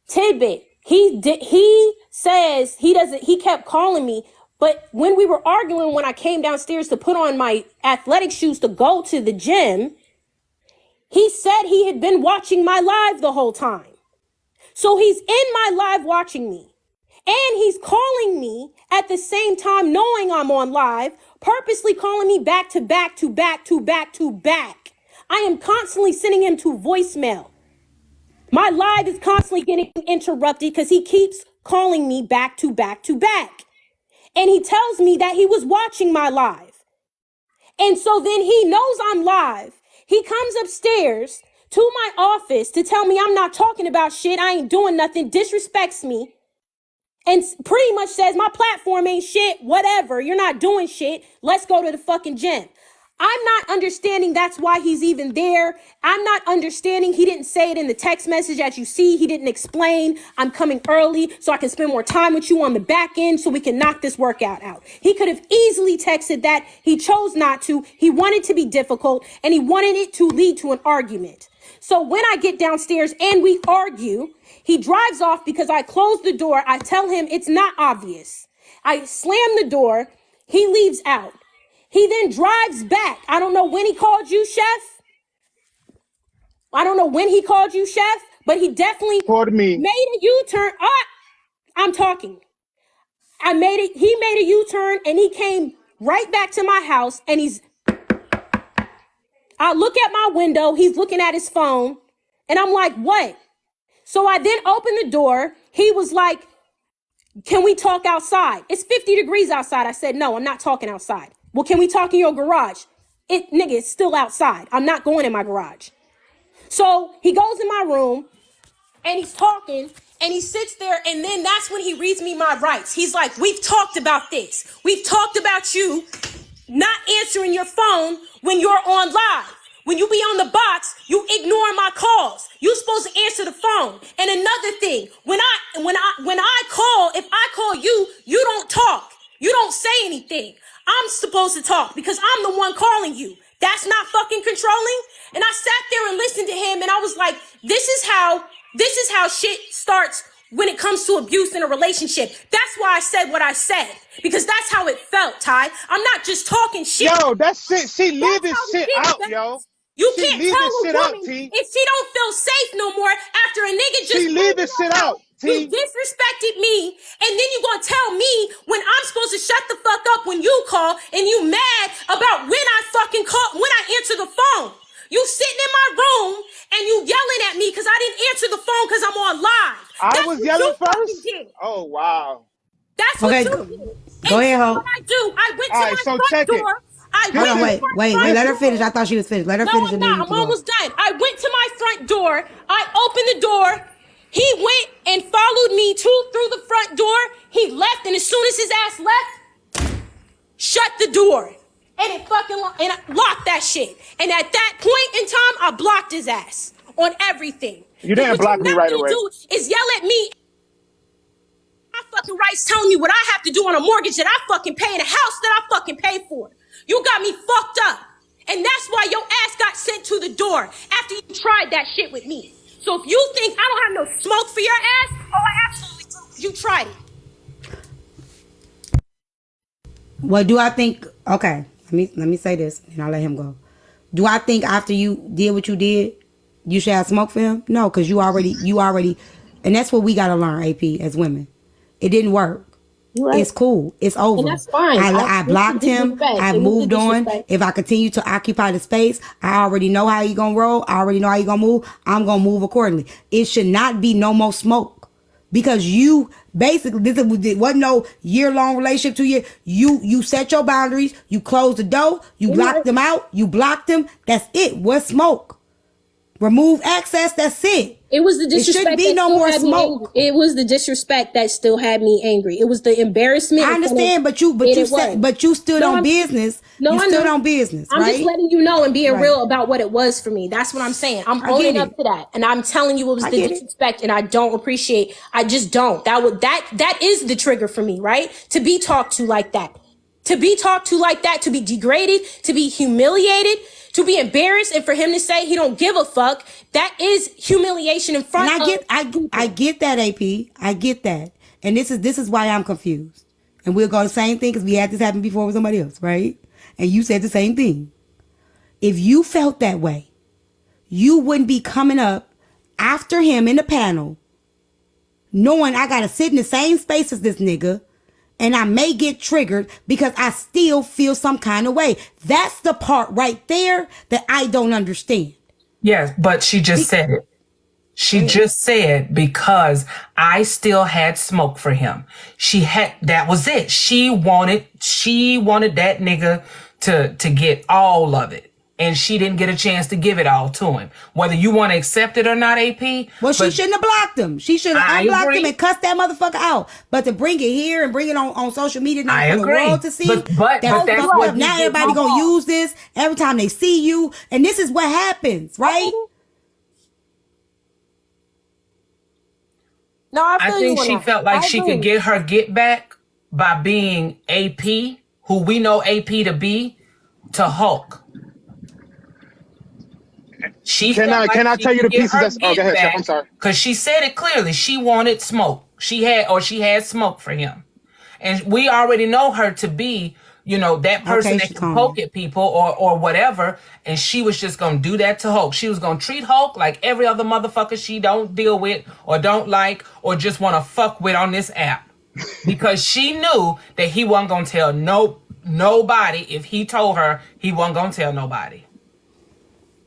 tidbit. He says he kept calling me. But when we were arguing, when I came downstairs to put on my athletic shoes to go to the gym, he said he had been watching my live the whole time. So he's in my live watching me. And he's calling me at the same time, knowing I'm on live, purposely calling me back to back to back to back to back. I am constantly sending him to voicemail. My live is constantly getting interrupted because he keeps calling me back to back to back. And he tells me that he was watching my live. And so then he knows I'm live. He comes upstairs to my office to tell me I'm not talking about shit. I ain't doing nothing, disrespects me. And pretty much says my platform ain't shit, whatever. You're not doing shit. Let's go to the fucking gym. I'm not understanding that's why he's even there. I'm not understanding. He didn't say it in the text message as you see. He didn't explain I'm coming early so I can spend more time with you on the back end so we can knock this workout out. He could have easily texted that. He chose not to. He wanted to be difficult and he wanted it to lead to an argument. So when I get downstairs and we argue, he drives off because I close the door. I tell him it's not obvious. I slam the door. He leaves out. He then drives back. I don't know when he called you, Chef. I don't know when he called you, Chef, but he definitely made a U-turn. I'm talking. He made a U-turn and he came right back to my house and I look at my window. He's looking at his phone and I'm like, what? So I then opened the door. He was like, can we talk outside? It's 50 degrees outside. I said, no, I'm not talking outside. Well, can we talk in your garage? Nigga, it's still outside. I'm not going in my garage. So he goes in my room and he's talking and he sits there and then that's when he reads me my rights. He's like, we've talked about this. We've talked about you not answering your phone when you're on live. When you be on the box, you ignore my calls. You supposed to answer the phone. And another thing, when I call, if I call you, you don't talk. You don't say anything. I'm supposed to talk because I'm the one calling you. That's not fucking controlling. And I sat there and listened to him and I was like, this is how shit starts when it comes to abuse in a relationship. That's why I said what I said. Because that's how it felt, Ty. I'm not just talking shit. Yo, that's shit. She leaving shit out, yo. You can't tell a woman if she don't feel safe no more after a nigga just she leaving shit out. You disrespected me, and then you gonna tell me when I'm supposed to shut the fuck up when you call, and you mad about when I fucking call, when I answer the phone. You sitting in my room and you yelling at me because I didn't answer the phone because I'm on live. I was yelling first? Oh, wow. That's what you did. Go ahead, Ho. What I do, I went to my front door. Hold on, wait. Let her finish. I thought she was finished. Let her finish. No, I'm not. I'm almost done. I went to my front door. I opened the door. He went and followed me through the front door. He left, and as soon as his ass left, shut the door. And it fucking and I locked that shit. And at that point in time, I blocked his ass on everything. You didn't block me right away. Do is yell at me. My fucking rights telling me what I have to do on a mortgage that I fucking pay in a house that I fucking pay for. You got me fucked up. And that's why your ass got sent to the door after you tried that shit with me. So if you think I don't have no smoke for your ass, oh, I absolutely do. You tried it. Well, do I think? Okay, let me say this, and I'll let him go. Do I think after you did what you did, you should have smoke for him? No, because you already, and that's what we gotta learn, AP, as women. It didn't work. Right. It's cool. It's over. And that's fine. I blocked him. I moved on. If I continue to occupy the space, I already know how you gonna roll. I already know how you gonna move. I'm gonna move accordingly. It should not be no more smoke. Because you basically, this wasn't no year-long relationship, 2 years. You set your boundaries. You closed the door. You blocked them out. You blocked them. That's it. What smoke? Remove access. That's it. It was the disrespect. It shouldn't be no more smoke. It was the disrespect that still had me angry. It was the embarrassment. I understand, but you stood on business. You stood on business. I'm just letting you know and being Right. real about what it was for me. That's what I'm saying. I'm owning up to that, and I'm telling you it was the disrespect, and I don't appreciate. I just don't. That is the trigger for me, right? To be talked to like that, to be talked to like that, to be degraded, to be humiliated, to be embarrassed, and for him to say he don't give a fuck, that is humiliation in front of I get that, AP. I get that. And this is why I'm confused. And we'll go the same thing because we had this happen before with somebody else, right? And you said the same thing. If you felt that way, you wouldn't be coming up after him in the panel knowing I gotta sit in the same space as this nigga and I may get triggered because I still feel some kind of way. That's the part right there that I don't understand. Yes, but she just said it. She just said, because I still had smoke for him. That was it. She wanted that nigga to get all of it. And she didn't get a chance to give it all to him. Whether you want to accept it or not, AP. Well, she shouldn't have blocked him. She should have unblocked him and cussed that motherfucker out. But to bring it here and bring it on social media now for the world to see, but that's what now everybody gonna use this every time they see you. And this is what happens, right? No, I think she felt like she could get her get back by being AP, who we know AP to be, to Hulk. Can I tell you the pieces that's go ahead, Chef, I'm sorry. Because she said it clearly. She wanted smoke. She had smoke for him. And we already know her to be, that person that can poke at people or whatever. And she was just gonna do that to Hulk. She was gonna treat Hulk like every other motherfucker she don't deal with or don't like or just wanna fuck with on this app. Because she knew that he wasn't gonna tell nobody. If he told her, he wasn't gonna tell nobody.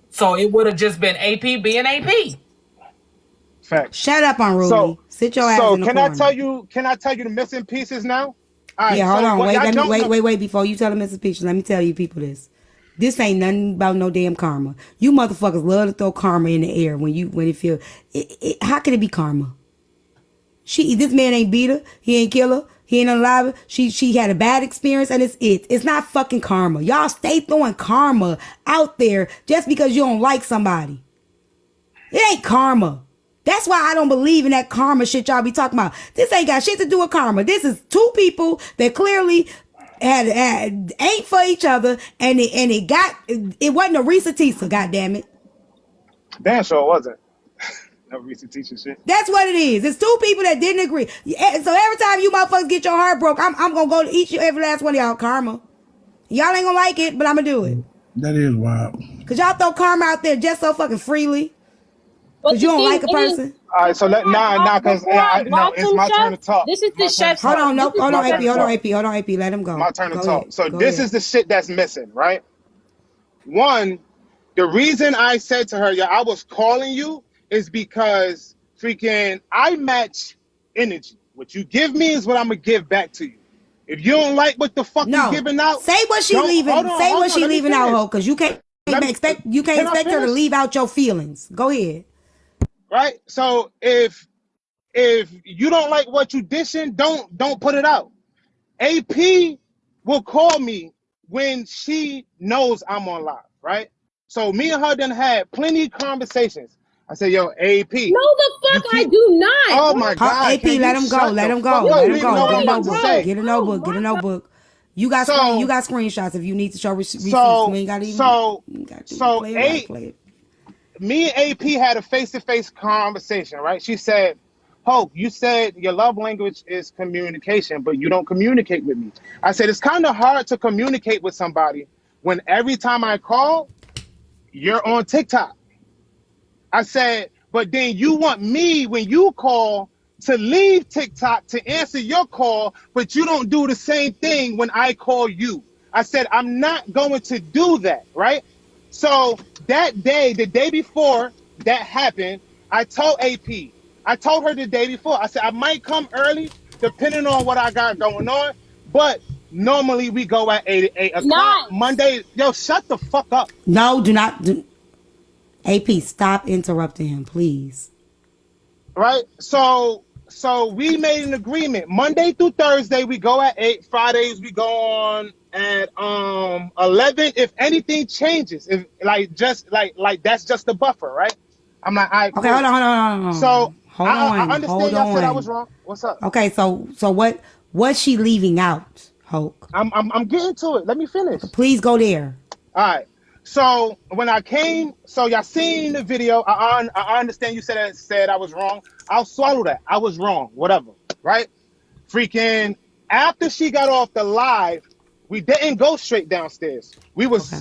So it would have just been AP being AP. Facts. Shut up on Rudy. Sit your ass in the corner. Can I tell you the missing pieces now? All right, yeah, hold on. Wait. Before you tell the missing pieces, let me tell you people this. This ain't nothing about no damn karma. You motherfuckers love to throw karma in the air when it feel. How can it be karma? This man ain't beat her. He ain't kill her. He ain't alive. She had a bad experience and it's not fucking karma. Y'all stay throwing karma out there just because you don't like somebody. It ain't karma. That's why I don't believe in that karma shit y'all be talking about. This ain't got shit to do with karma. This is two people that clearly ain't for each other and it wasn't a Risa Tisa, goddammit. Damn sure it wasn't. No Risa Tisa shit. That's what it is. It's two people that didn't agree. So every time you motherfuckers get your heart broke, I'm gonna go to each every last one of y'all karma. Y'all ain't gonna like it, but I'm gonna do it. That is wild. Cause y'all throw karma out there just so fucking freely. Cause you don't like a person. All right, so it's my turn to talk. This is the chef's. Hold on, AP. Hold on, AP. Let him go. My turn to talk. Ahead. So this is the shit that's missing, right? One, the reason I said to her, I was calling you is because freaking I match energy. What you give me is what I'm gonna give back to you. If you don't like what the fuck you giving out, say what she leaving. Say what she leaving out, Ho, because you can't expect her to leave out your feelings. Go ahead. Right. So if you don't like what you dishing, don't put it out. AP will call me when she knows I'm on live. Right. So me and her done had plenty of conversations. I said, yo, AP. No, the fuck I do not. Oh my God. AP, let him go. Let him go. Let him go. Get a notebook. Get a notebook. You got screenshots if you need to show receipts. We ain't got even. Me and AP had a face-to-face conversation, right? She said, Hope, you said your love language is communication, but you don't communicate with me. I said, it's kind of hard to communicate with somebody when every time I call, you're on TikTok. I said, but then you want me, when you call, to leave TikTok to answer your call, but you don't do the same thing when I call you. I said, I'm not going to do that, right? So that day, the day before that happened, I told AP, I told her the day before, I said, I might come early, depending on what I got going on, but normally we go at 8 o'clock. Monday, yo, shut the fuck up. No, do not. AP, stop interrupting him, please. Right? So we made an agreement. Monday through Thursday, we go at 8. Fridays, we go on at 11. If anything changes, if like that's just the buffer, right? I'm like, all right, okay, hold on. So I understand y'all said I was wrong. What's up? Okay, so what's she leaving out, Hulk? I'm getting to it. Let me finish. Please go there. All right. So when I came, so y'all seen the video. I understand you said I was wrong. I'll swallow that. I was wrong. Whatever. Right? Freaking after she got off the live, we didn't go straight downstairs.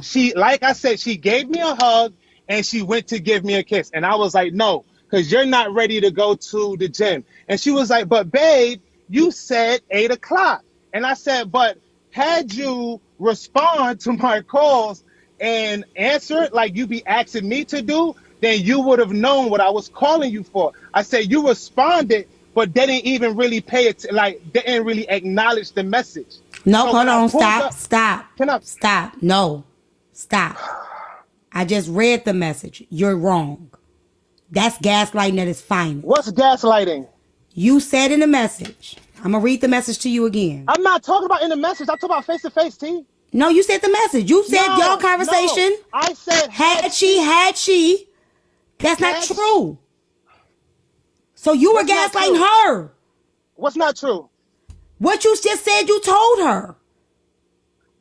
She, like I said, she gave me a hug and she went to give me a kiss. And I was like, no, because you're not ready to go to the gym. And she was like, but babe, you said 8 o'clock. And I said, but had you respond to my calls and answer it like you be asking me to do, then you would have known what I was calling you for. I said you responded, but didn't even really pay it, didn't really acknowledge the message. No, hold on, stop. No, stop. I just read the message. You're wrong. That's gaslighting at its finest. What's gaslighting? You said in the message. I'm gonna read the message to you again. I'm not talking about in the message. I'm talking about face to face, T. No, you said the message. You said y'all conversation. No, I said had she. That's not true. So you were gaslighting her. What's not true? What you just said you told her.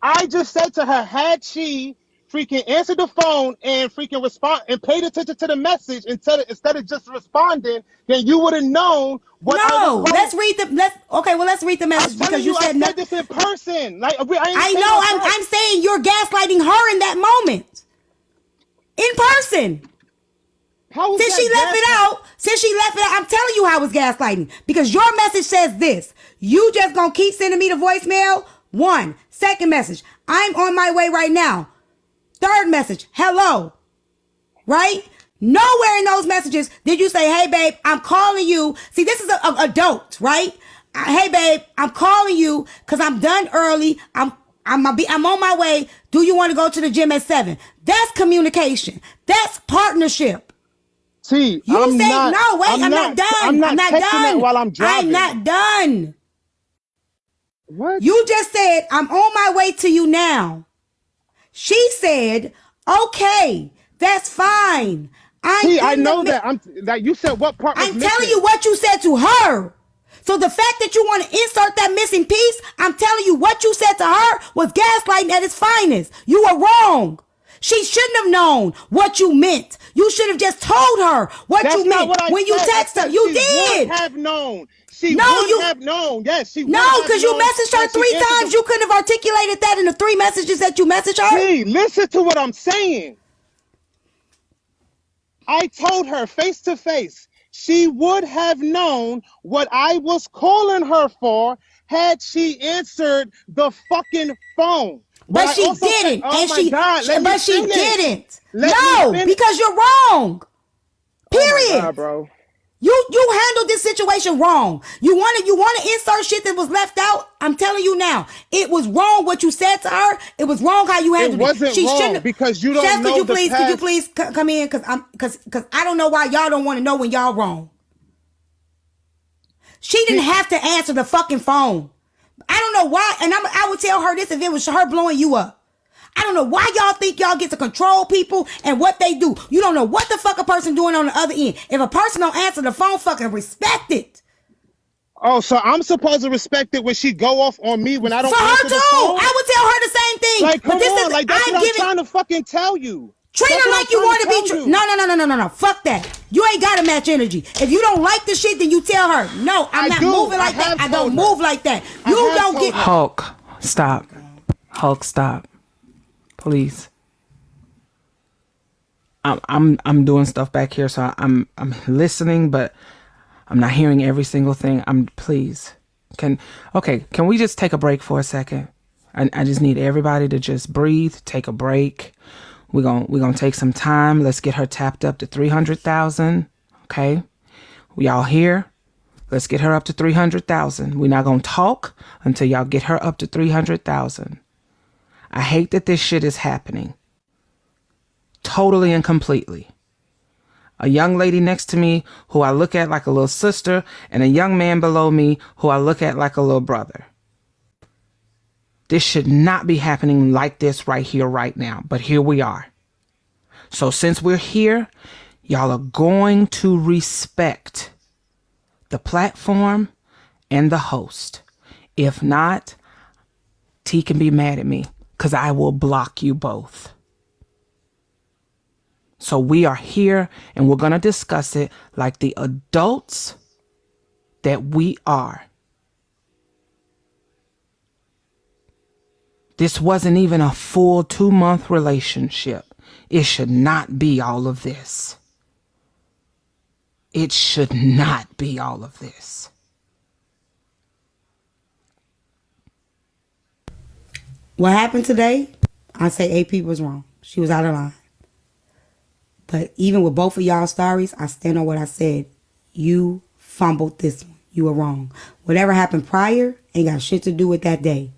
I just said to her, had she freaking answered the phone and freaking respond and paid attention to the message instead of just responding, then you would have known what I was calling. Let's read the message because you said this in person. I'm saying you're gaslighting her in that moment. In person. Since she left it out, I'm telling you how it's gaslighting. Because your message says this. You just gonna keep sending me the voicemail? 1. Second message. I'm on my way right now. Third message, hello, right? Nowhere in those messages did you say, hey, babe, I'm calling you. See, this is a adult, right? Hey, babe, I'm calling you because I'm done early. I'm on my way. Do you want to go to the gym at 7? That's communication. That's partnership. See, I'm not done. I'm not done. While I'm driving. I'm not done. What? You just said, I'm on my way to you now. She said, okay, that's fine. I know that you said what part was I'm missing. telling you what you said to her. So the fact that you want to insert that missing piece, I'm telling you what you said to her was gaslighting at its finest. You were wrong. She shouldn't have known what you meant. You should have just told her what you meant when you text her. You did. She would have known. She would have known. Yes, she would have No, because you messaged her 3 times. You couldn't have articulated that in the 3 messages that you messaged her. Hey, listen to what I'm saying. I told her face to face. She would have known what I was calling her for had she answered the fucking phone. But she didn't. She didn't. No, because you're wrong. Period. Oh my God, bro. You handled this situation wrong. You want to insert shit that was left out. I'm telling you now, it was wrong what you said to her. It was wrong how you handled it. It wasn't wrong because you don't Chef, know could you please come in? Because I don't know why y'all don't want to know when y'all wrong. She didn't have to answer the fucking phone. I don't know why, and I would tell her this if it was her blowing you up. I don't know why y'all think y'all get to control people and what they do. You don't know what the fuck a person doing on the other end. If a person don't answer the phone, fucking respect it. Oh, so I'm supposed to respect it when she go off on me when I don't answer the phone? I would tell her the same thing. Like, come on, like that's what I'm trying to fucking tell you. Treat her like you want to be. No. Fuck that. You ain't got to match energy. If you don't like the shit, then you tell her. No, I'm not moving like that. I don't move like that. You don't get. Hulk, stop. Hulk, stop. Please. I'm doing stuff back here, so I'm listening, but I'm not hearing every single thing. Please. Can we just take a break for a second? I just need everybody to just breathe, take a break. We're gonna take some time. Let's get her tapped up to 300,000. Okay? We all here? Let's get her up to 300,000. We're not gonna talk until y'all get her up to 300,000. I hate that this shit is happening. Totally and completely. A young lady next to me who I look at like a little sister, and a young man below me who I look at like a little brother. This should not be happening like this right here, right now. But here we are. So since we're here, y'all are going to respect the platform and the host. If not, T can be mad at me because I will block you both. So we are here and we're going to discuss it like the adults that we are. This wasn't even a full 2-month relationship. It should not be all of this. It should not be all of this. What happened today, I say AP was wrong. She was out of line. But even with both of y'all stories, I stand on what I said. You fumbled this one. You were wrong. Whatever happened prior ain't got shit to do with that day.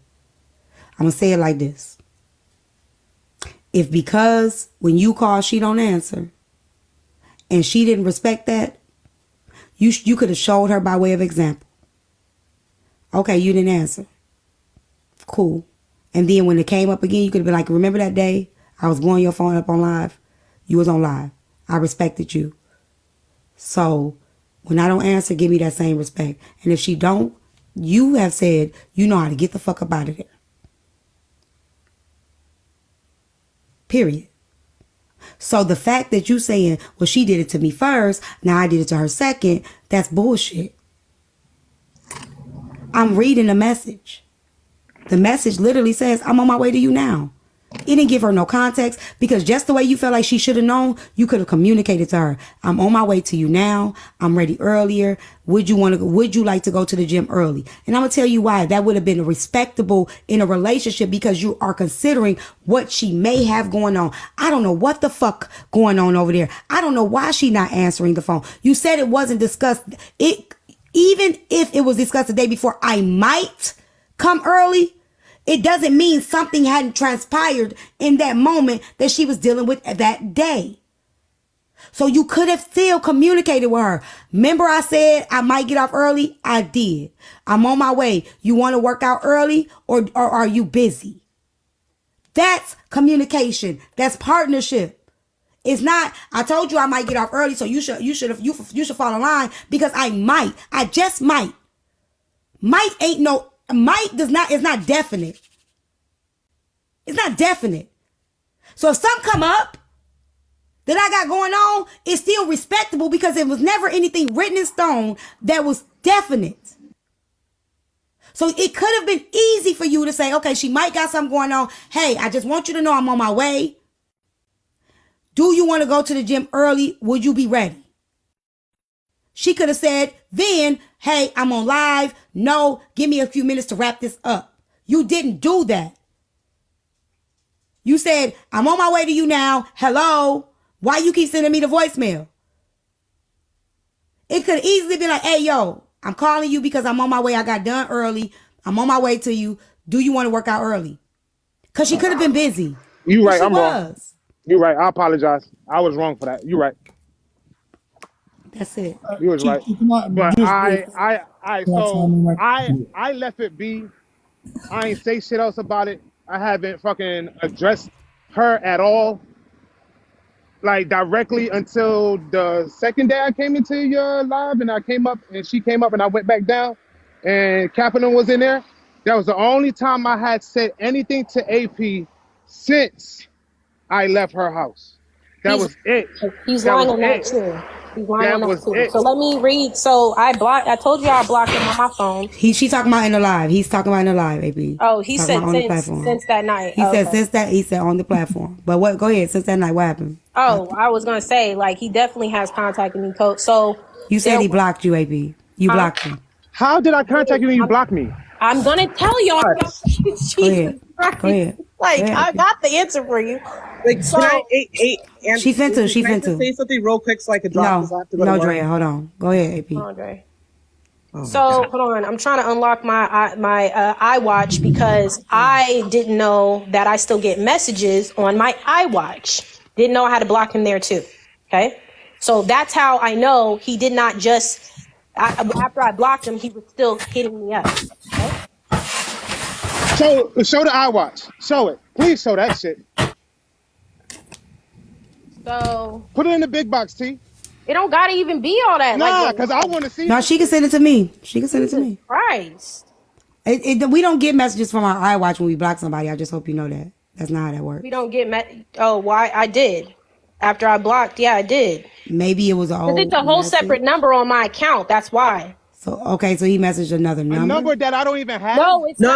I'm going to say it like this. If because when you call, she don't answer, and she didn't respect that, you could have showed her by way of example. Okay, you didn't answer. Cool. And then when it came up again, you could have been like, remember that day I was blowing your phone up on live? You was on live. I respected you. So when I don't answer, give me that same respect. And if she don't, you have said you know how to get the fuck up out of there. Period. So the fact that you saying, well, she did it to me first, now I did it to her second, that's bullshit. I'm reading the message. The message literally says, I'm on my way to you now. It didn't give her no context because just the way you felt like she should have known, you could have communicated to her. I'm on my way to you now. I'm ready earlier. Would you like to go to the gym early? And I'm going to tell you why. That would have been respectable in a relationship because you are considering what she may have going on. I don't know what the fuck going on over there. I don't know why she not answering the phone. You said it wasn't discussed. Even if it was discussed the day before, I might come early. It doesn't mean something hadn't transpired in that moment that she was dealing with that day. So you could have still communicated with her. Remember I said I might get off early? I did. I'm on my way. You want to work out early or are you busy? That's communication. That's partnership. It's not, I told you I might get off early, so you should fall in line because I might. I just might. Might is not definite. It's not definite. So if something come up that I got going on, it's still respectable because it was never anything written in stone that was definite. So it could have been easy for you to say, okay, she might got something going on. Hey, I just want you to know I'm on my way. Do you want to go to the gym early? Would you be ready? She could have said then, hey, I'm on live. No, give me a few minutes to wrap this up. You didn't do that. You said, I'm on my way to you now. Hello. Why you keep sending me the voicemail? It could easily be like, hey, yo, I'm calling you because I'm on my way. I got done early. I'm on my way to you. Do you want to work out early? Because she could have been busy. You right. She I'm wrong. was. You right. I apologize. I was wrong for that. You right. That's it. You was right. But Just- I left it be. I ain't say shit else about it. I haven't fucking addressed her at all, like directly, until the second day I came into your live and I came up and she came up and I went back down and Kaepernick was in there. That was the only time I had said anything to AP since I left her house. That was it. He's That lying was on that it. too. He's lying That on that was too. it. So let me read. So I told you I blocked him on my phone. She talking about in the live. He's talking about in the live, AP. Oh, he Talking said about on the platform. since that night. He said since that. He said on the platform. But what? Go ahead. Since that night, what happened? Oh, I was gonna say like he definitely has contacted me, Coach. So You said he blocked you, AP. You blocked him. How did I contact you when you blocked me? I'm gonna tell y'all. Go ahead. Go ahead. Like Go ahead. I got the answer for you. Like, So and She finna. She can I finna. just say something real quick so I can drop this. I have to go to No, work. Drea. Hold on. Go ahead, AP. Andre. So hold on, I'm trying to unlock my iWatch because I didn't know that I still get messages on my iWatch. Didn't know I had to block him there too. Okay, so that's how I know he did not just. After I blocked him, he was still hitting me up. Okay? Show the iWatch. Show it. Please show that shit. So Put it in the big box, T. it don't gotta even be all that. Nah, like, because I want to see. No, she can send it to me. She can send it to me. Christ. We don't get messages from our iWatch when we block somebody. I just hope you know that. That's not how that works. We don't get Oh, why? I did. After I blocked, yeah, I did. Maybe it was an old. It's a whole message. separate number on my account. That's why. So okay, so he messaged another A number. number that I don't even have. No, it's not.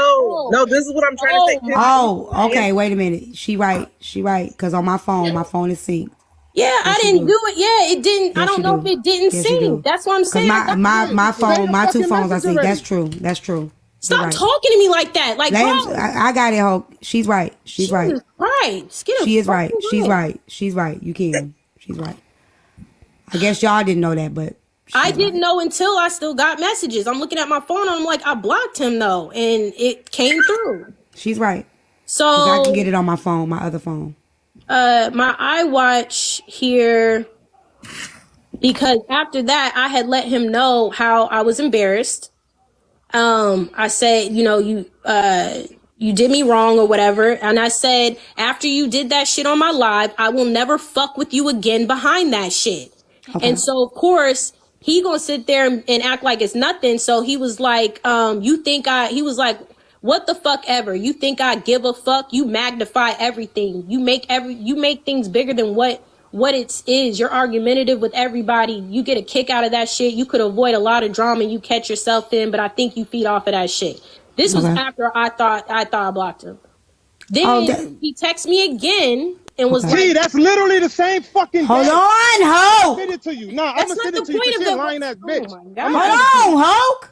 No, this is what I'm trying to say. Oh, okay. Wait a minute. She right. Because on my phone is synced. Yeah, I didn't do it. Yeah, it didn't. I Yes, don't you know do. if it didn't Yes, you do. sync. That's what I'm saying. My phone, my two phones, I see. already. That's true. That's true. Stop right. talking to me like that. Like, Let bro. him, I got it, Hope. She's right. She's right. Right. She is right. She's right. She's right. You can. She's right. I guess y'all didn't know that, but I didn't know until I still got messages. I'm looking at my phone and I'm like, I blocked him though, and it came through. she's right. So 'Cause I can get it on my phone, my other phone. my iWatch here, because after that I had let him know how I was embarrassed. I said, you did me wrong or whatever, and I said, after you did that shit on my live, I will never fuck with you again behind that shit. Okay. And so of course he gonna sit there and act like it's nothing. So he was like, he was like, what the fuck ever? You think I give a fuck? You magnify everything. You make things bigger than what it is. You're argumentative with everybody. You get a kick out of that shit. You could avoid a lot of drama you catch yourself in, but I think you feed off of that shit. This was after I thought I blocked him. Then he texted me again and was T, like, that's literally the same fucking Hold day. on, I'll Hope. send it to you. Nah, I'm That's gonna not send the it to you point because of you're the- lying ass Oh bitch. my God. Hold on, Hope.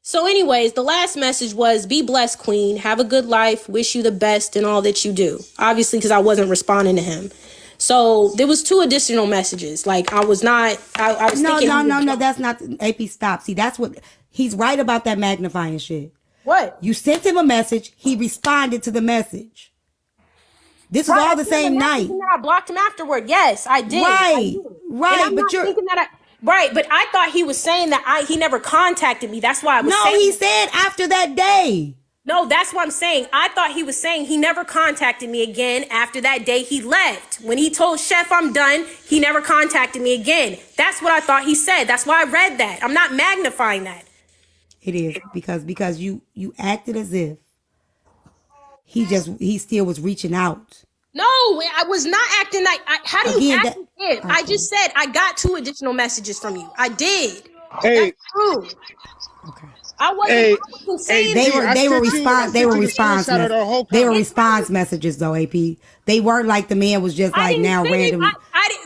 So anyways, the last message was, be blessed, queen. Have a good life. Wish you the best in all that you do. Obviously, because I wasn't responding to him. So there was 2 additional messages. Like I was not, I was thinking. No. That's not AP. Stop. See, that's what he's right about that magnifying shit. What? You sent him a message. He responded to the message. This was all the same night. I blocked him afterward. Yes, I did. Right. Right. And I'm But not you're thinking that right. But I thought he was saying that he never contacted me. That's why I was saying. No, he said after that day. No, that's what I'm saying. I thought he was saying he never contacted me again after that day he left. When he told Chef I'm done, he never contacted me again. That's what I thought he said. That's why I read that. I'm not magnifying that. It is because you acted as if he still was reaching out. No, I was not acting like. How do you Again, act as if? I just said I got 2 additional messages from you. I did. Hey, That's true. Okay. I wasn't saying They were response messages though, AP. They weren't like the man was just like now randomly.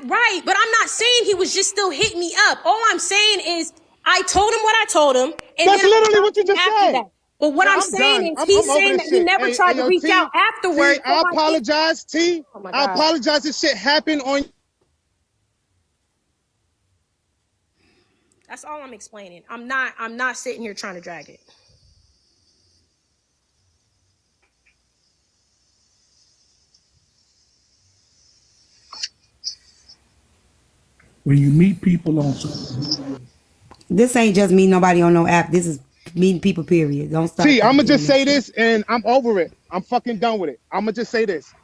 Right, but I'm not saying he was just still hitting me up. All I'm saying is I told him what I told him. And that's then literally what you just said. that. But what Yeah, I'm I'm saying done. is he's I'm over saying this that he shit. never Hey, tried to reach T, out afterwards. T, I apologize, T. Oh my I God. apologize. This shit happened on. That's all I'm explaining. I'm not sitting here trying to drag it. When you meet people on, this ain't just meeting nobody on no app. This is meeting people. Period. Don't stop. See, I'm gonna just say this, and I'm over it. I'm fucking done with it. I'm gonna just say this.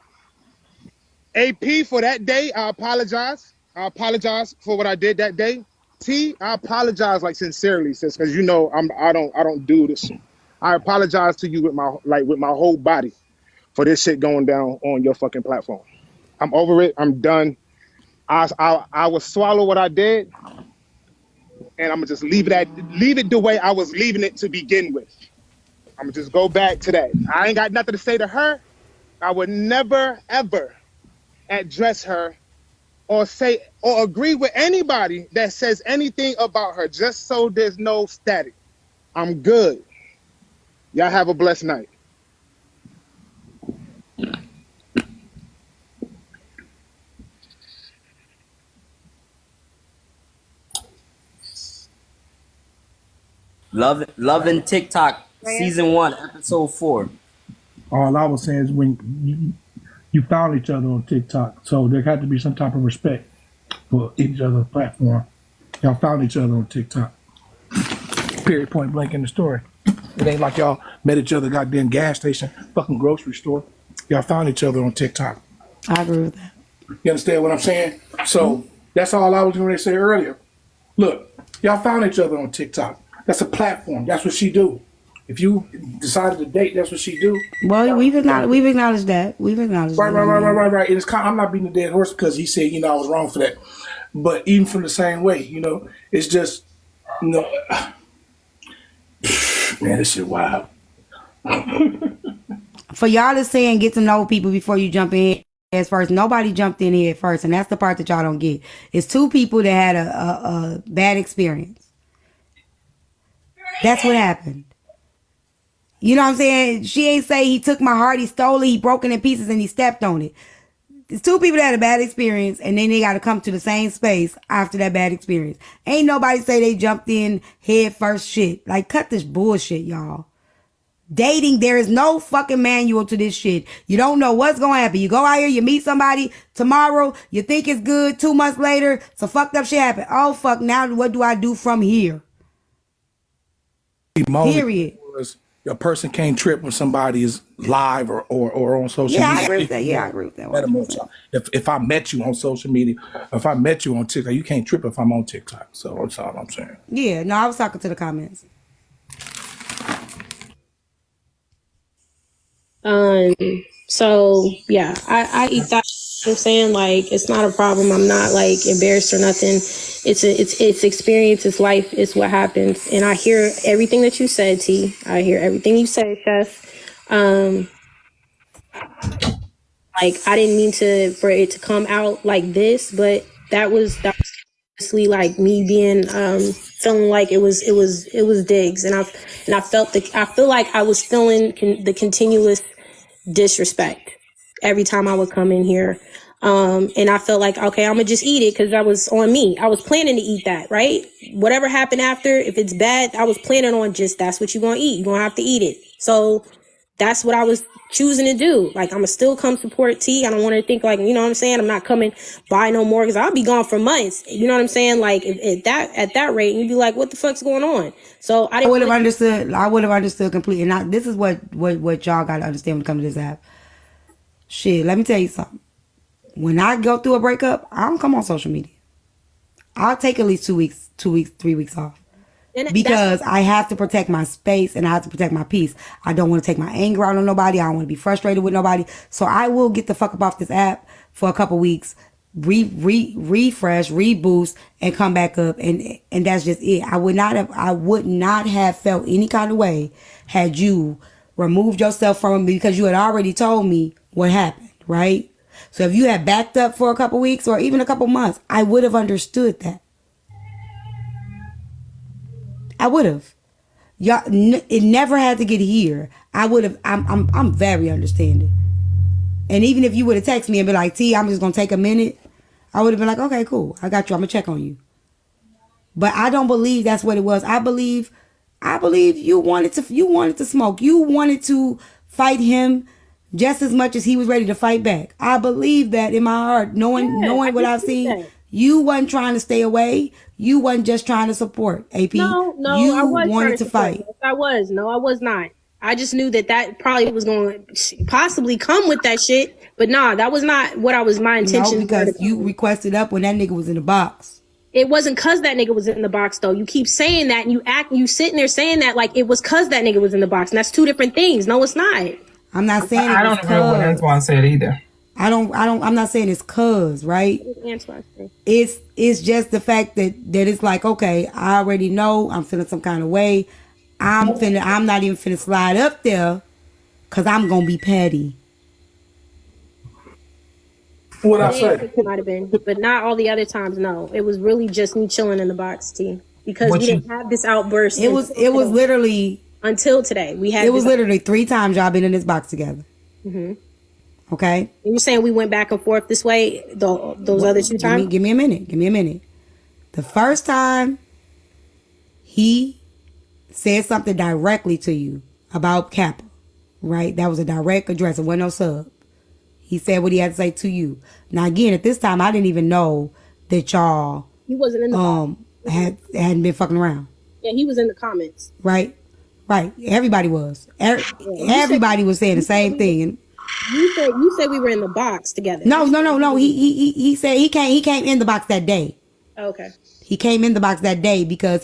AP, for that day, I apologize. I apologize for what I did that day. T, I apologize like sincerely, sis, because you know I don't do this shit. I apologize to you with my whole body for this shit going down on your fucking platform. I'm over it. I'm done. I will swallow what I did, and I'm gonna just leave it the way I was leaving it to begin with. I'm gonna just go back to that. I ain't got nothing to say to her. I would never ever address her or say or agree with anybody that says anything about her, just so there's no static. I'm good. Y'all have a blessed night. Loving TikTok, season 1, episode 4. all I was saying is when you found each other on TikTok, so there had to be some type of respect for each other's platform. Y'all found each other on TikTok. Period, point blank in the story. It ain't like y'all met each other goddamn gas station, fucking grocery store. Y'all found each other on TikTok. I agree with that. You understand what I'm saying? So that's all I was going to say earlier. Look, y'all found each other on TikTok. That's a platform. That's what she do. If you decided to date, that's what she do. Well, we've acknowledged that. We've acknowledged right, that. Right. And it's I'm not beating the dead horse because he said, I was wrong for that. But even from the same way, it's just, man, this shit wild. For y'all to say and get to know people before you jump in as first, nobody jumped in here at first, and that's the part that y'all don't get. It's two people that had a bad experience. That's what happened. You know what I'm saying? She ain't say he took my heart, he stole it, he broke it in pieces, and he stepped on it. It's two people that had a bad experience, and then they got to come to the same space after that bad experience. Ain't nobody say they jumped in head first shit. Like, cut this bullshit, y'all. Dating, there is no fucking manual to this shit. You don't know what's going to happen. You go out here, you meet somebody tomorrow, you think it's good, 2 months later, some fucked up shit happen. Oh, fuck, now what do I do from here? Period. A person can't trip when somebody is live or on social media. I agree with that. Yeah, I agree with that. If I met you on social media, if I met you on TikTok, you can't trip if I'm on TikTok. So that's all I'm saying. Yeah, no, I was talking to the comments. So yeah, I eat that. I'm saying, like, it's not a problem. I'm not like embarrassed or nothing. It's experience, it's life, it's what happens. And I hear everything that you said, T. I hear everything you said, Chef. Like, I didn't mean for it to come out like this, but that was honestly like me being feeling like it was digs, and I feel like I was feeling the continuous disrespect every time I would come in here. And I felt like, okay, I'm gonna just eat it because that was on me. I was planning to eat that, right? Whatever happened after, if it's bad, I was planning on that's what you're gonna eat. You're gonna have to eat it. So that's what I was choosing to do. Like, I'm gonna still come support T. I don't want to think like, you know what I'm saying? I'm not coming by no more because I'll be gone for months. You know what I'm saying? Like, at that rate, you'd be like, what the fuck's going on? So I would have understood. I would have understood completely. Now, this is what y'all got to understand when it comes to this app. Shit, let me tell you something. When I go through a breakup, I don't come on social media. I'll take at least 2 weeks, 3 weeks off. Because I have to protect my space and I have to protect my peace. I don't want to take my anger out on nobody. I don't want to be frustrated with nobody. So I will get the fuck up off this app for a couple weeks, refresh, reboost, and come back up. And that's just it. I would not have felt any kind of way had you removed yourself from me, because you had already told me what happened, right? So if you had backed up for a couple weeks or even a couple months, I would have understood that. I would have. Y'all, it never had to get here. I would have. I'm very understanding. And even if you would have texted me and be like, T, I'm just gonna take a minute, I would have been like, okay, cool, I got you. I'm gonna check on you. But I don't believe that's what it was. I believe you wanted to smoke. You wanted to fight him just as much as he was ready to fight back. I believe that in my heart, knowing what I've seen. You wasn't trying to stay away. You wasn't just trying to support, AP. No, you I was wanted to fight. Yes, I was. No, I was not. I just knew that probably was going to possibly come with that shit. But nah, that was not what my intention. No, because you requested up when that nigga was in the box. It wasn't cause that nigga was in the box though. You keep saying that and you sitting there saying that like it was cause that nigga was in the box. And that's two different things. No, it's not. I'm not saying I don't know what Antoine said either. I'm not saying it's cause, right? It's just the fact that it's like, okay, I already know I'm feeling some kind of way. I'm not even finna slide up there because I'm gonna be petty. What I say? It might have been, but not all the other times. No, it was really just me chilling in the box, T. Because we didn't have this outburst. It was literally until today. It was literally 3 times y'all been in this box together. Mm-hmm. Okay. And you're saying we went back and forth this way those other 2 times? Give me a minute. The first time he said something directly to you about Kappa, right? That was a direct address. It wasn't no sub. He said what he had to say to you. Now again, at this time, I didn't even know that y'all he wasn't in the hadn't been fucking around. Yeah, he was in the comments. Right. Everybody was. Everybody was saying the same thing. And you said we were in the box together. No. He said he came in the box that day. Okay. He came in the box that day because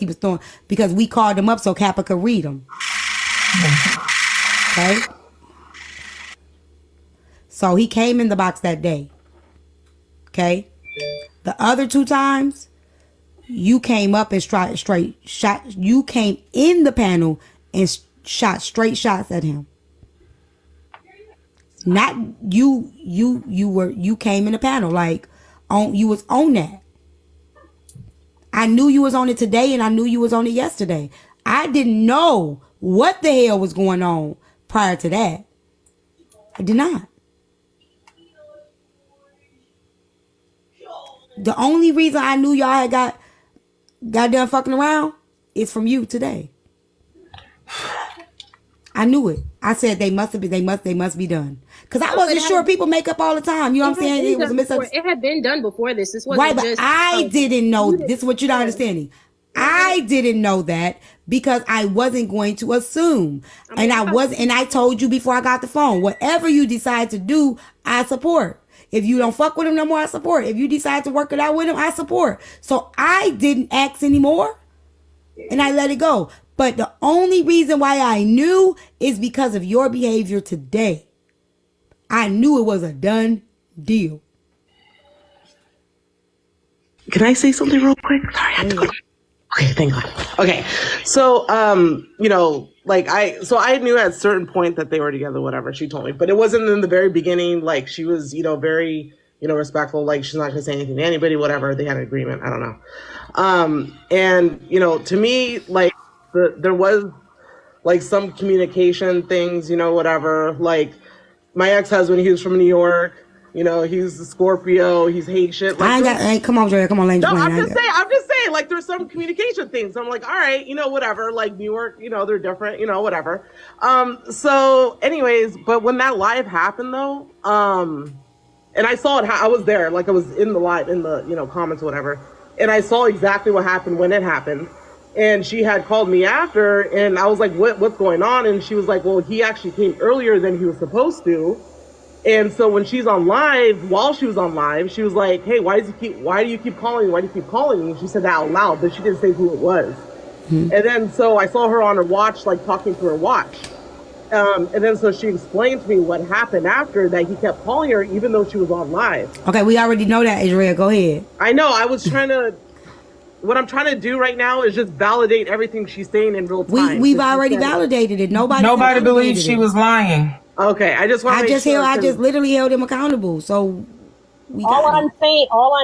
because we called him up so Kappa could read him. Okay. So he came in the box that day. Okay. The other 2 times, you came up and straight shot. You came in the panel and shot straight shots at him. Not you. You came in the panel like you was on that. I knew you was on it today, and I knew you was on it yesterday. I didn't know what the hell was going on prior to that. I did not. The only reason I knew y'all had got done fucking around is from you today. I knew it. I said they must be done. Because I wasn't sure. People make up all the time. You know what I'm saying? It was a misunderstanding. It had been done before this. This wasn't right, but just, I didn't know. This is what you're not understanding. I didn't know that because I wasn't going to assume. And I told you before I got the phone, whatever you decide to do, I support. If you don't fuck with him no more, I support. If you decide to work it out with him, I support. So I didn't ask anymore and I let it go. But the only reason why I knew is because of your behavior today. I knew it was a done deal. Can I say something real quick? Sorry, I have to go. Okay, thank God. Okay, so I knew at a certain point that they were together, whatever she told me, but it wasn't in the very beginning. Like she was, very, respectful. Like she's not gonna say anything to anybody, whatever. They had an agreement. I don't know. And to me, like there was like some communication things, whatever. Like my ex-husband, he was from New York. He's a Scorpio. He's hate shit. Like, come on, Dre. Come on, no, I'm just saying. Like, there's some communication things. I'm like, all right, whatever. Like New York, they're different. Whatever. So, anyways, but when that live happened, though, and I saw it. I was there. Like, I was in the live, in the comments, whatever. And I saw exactly what happened when it happened. And she had called me after, and I was like, what's going on? And she was like, well, he actually came earlier than he was supposed to. And so when she's on live, while she was on live, she was like, hey, why do you keep calling me? Why do you keep calling me? She said that out loud, but she didn't say who it was. Mm-hmm. And then so I saw her on her watch, like talking to her watch. And then so she explained to me what happened after that. He kept calling her even though she was on live. Okay, we already know that, Israel. Go ahead. I know. I was trying to... What I'm trying to do right now is just validate everything she's saying in real time. We've already validated it. Nobody believes she was lying. Okay, I just want to I just literally held him accountable. So all I'm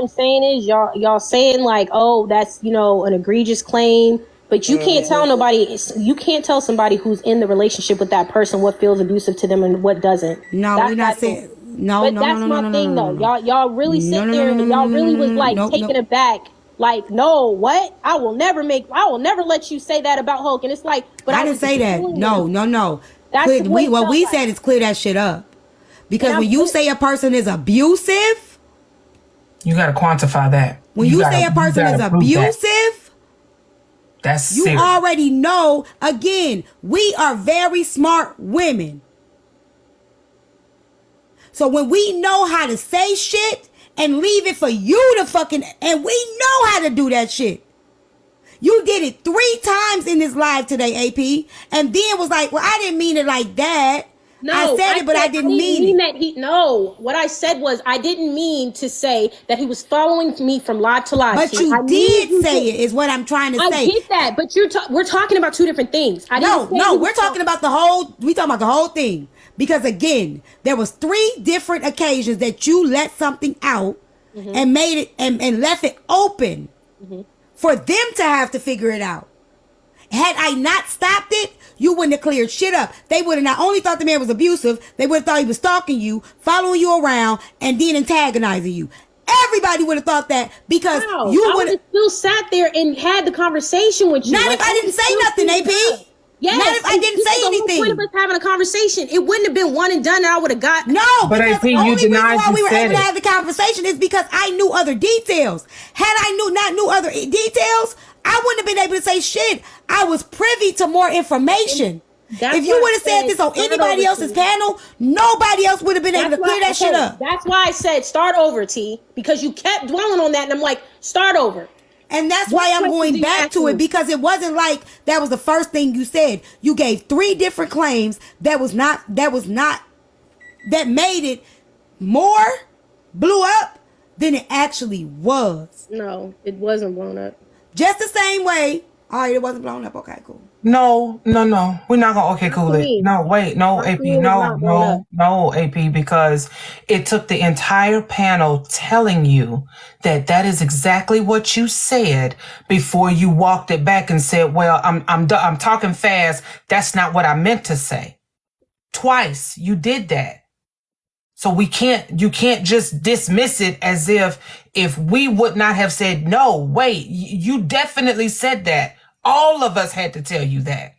saying is y'all saying like, oh, that's an egregious claim, but you can't tell nobody. You can't tell somebody who's in the relationship with that person what feels abusive to them and what doesn't. No, we're not saying. No, but that's my thing though. Y'all really sit there and y'all really was like taken aback Like, no, what? I will never let you say that about Hulk. And it's like, but I didn't say that. No. That's Clear, what it what felt we like. said is clear that shit up. Because And when you say a person is abusive, You got to quantify that. when you say a person is abusive, that's you serious. already know. Again, we are very smart women. So when we know how to say shit and leave it for you to fucking, and we know how to do that shit. You did it 3 times in this live today, AP, and then was like, well, I didn't mean it like that. No, I said it, but I didn't mean that it. no, what I said was I didn't mean to say that he was following me from live to live. But See, you I did need say to- it, is what I'm trying to say. I get that, but we're talking about 2 different things. I didn't say No, he we're was talking about we talking about the whole thing. Because again, there was 3 different occasions that you let something out and made it and left it open for them to have to figure it out. Had I not stopped it, you wouldn't have cleared shit up. They would have not only thought the man was abusive, they would have thought he was stalking you, following you around, and then antagonizing you. Everybody would have thought that because you would have still sat there and had the conversation with you. Not if I didn't say nothing, AP. Yes, Not if I didn't say the whole anything. point of us having a conversation, it wouldn't have been one and done. And I would have got No, But because AP, the you only reason denied why you we were said able to it. have the conversation is because I knew other details. Had I not knew other details, I wouldn't have been able to say shit. I was privy to more information. That's If you why would I have said said this on start anybody over, else's T. panel, nobody else would have been able to clear that shit up. That's why I said start over, T, because you kept dwelling on that, and I'm like, start over. And that's What why I'm question going do you back ask to me? it, because it wasn't like that was the first thing you said. You gave 3 different claims that made it more blew up than it actually was. No, it wasn't blown up. Just the same way. All right, it wasn't blown up. Okay, cool. No. We're not gonna cool what I it. mean. No, wait, no, What I AP, mean is not blown no, AP, because it took the entire panel telling you that is exactly what you said before you walked it back and said, "Well, I'm talking fast. That's not what I meant to say." Twice you did that. So you can't just dismiss it as if we would not have said, no, wait, you definitely said that. All of us had to tell you that.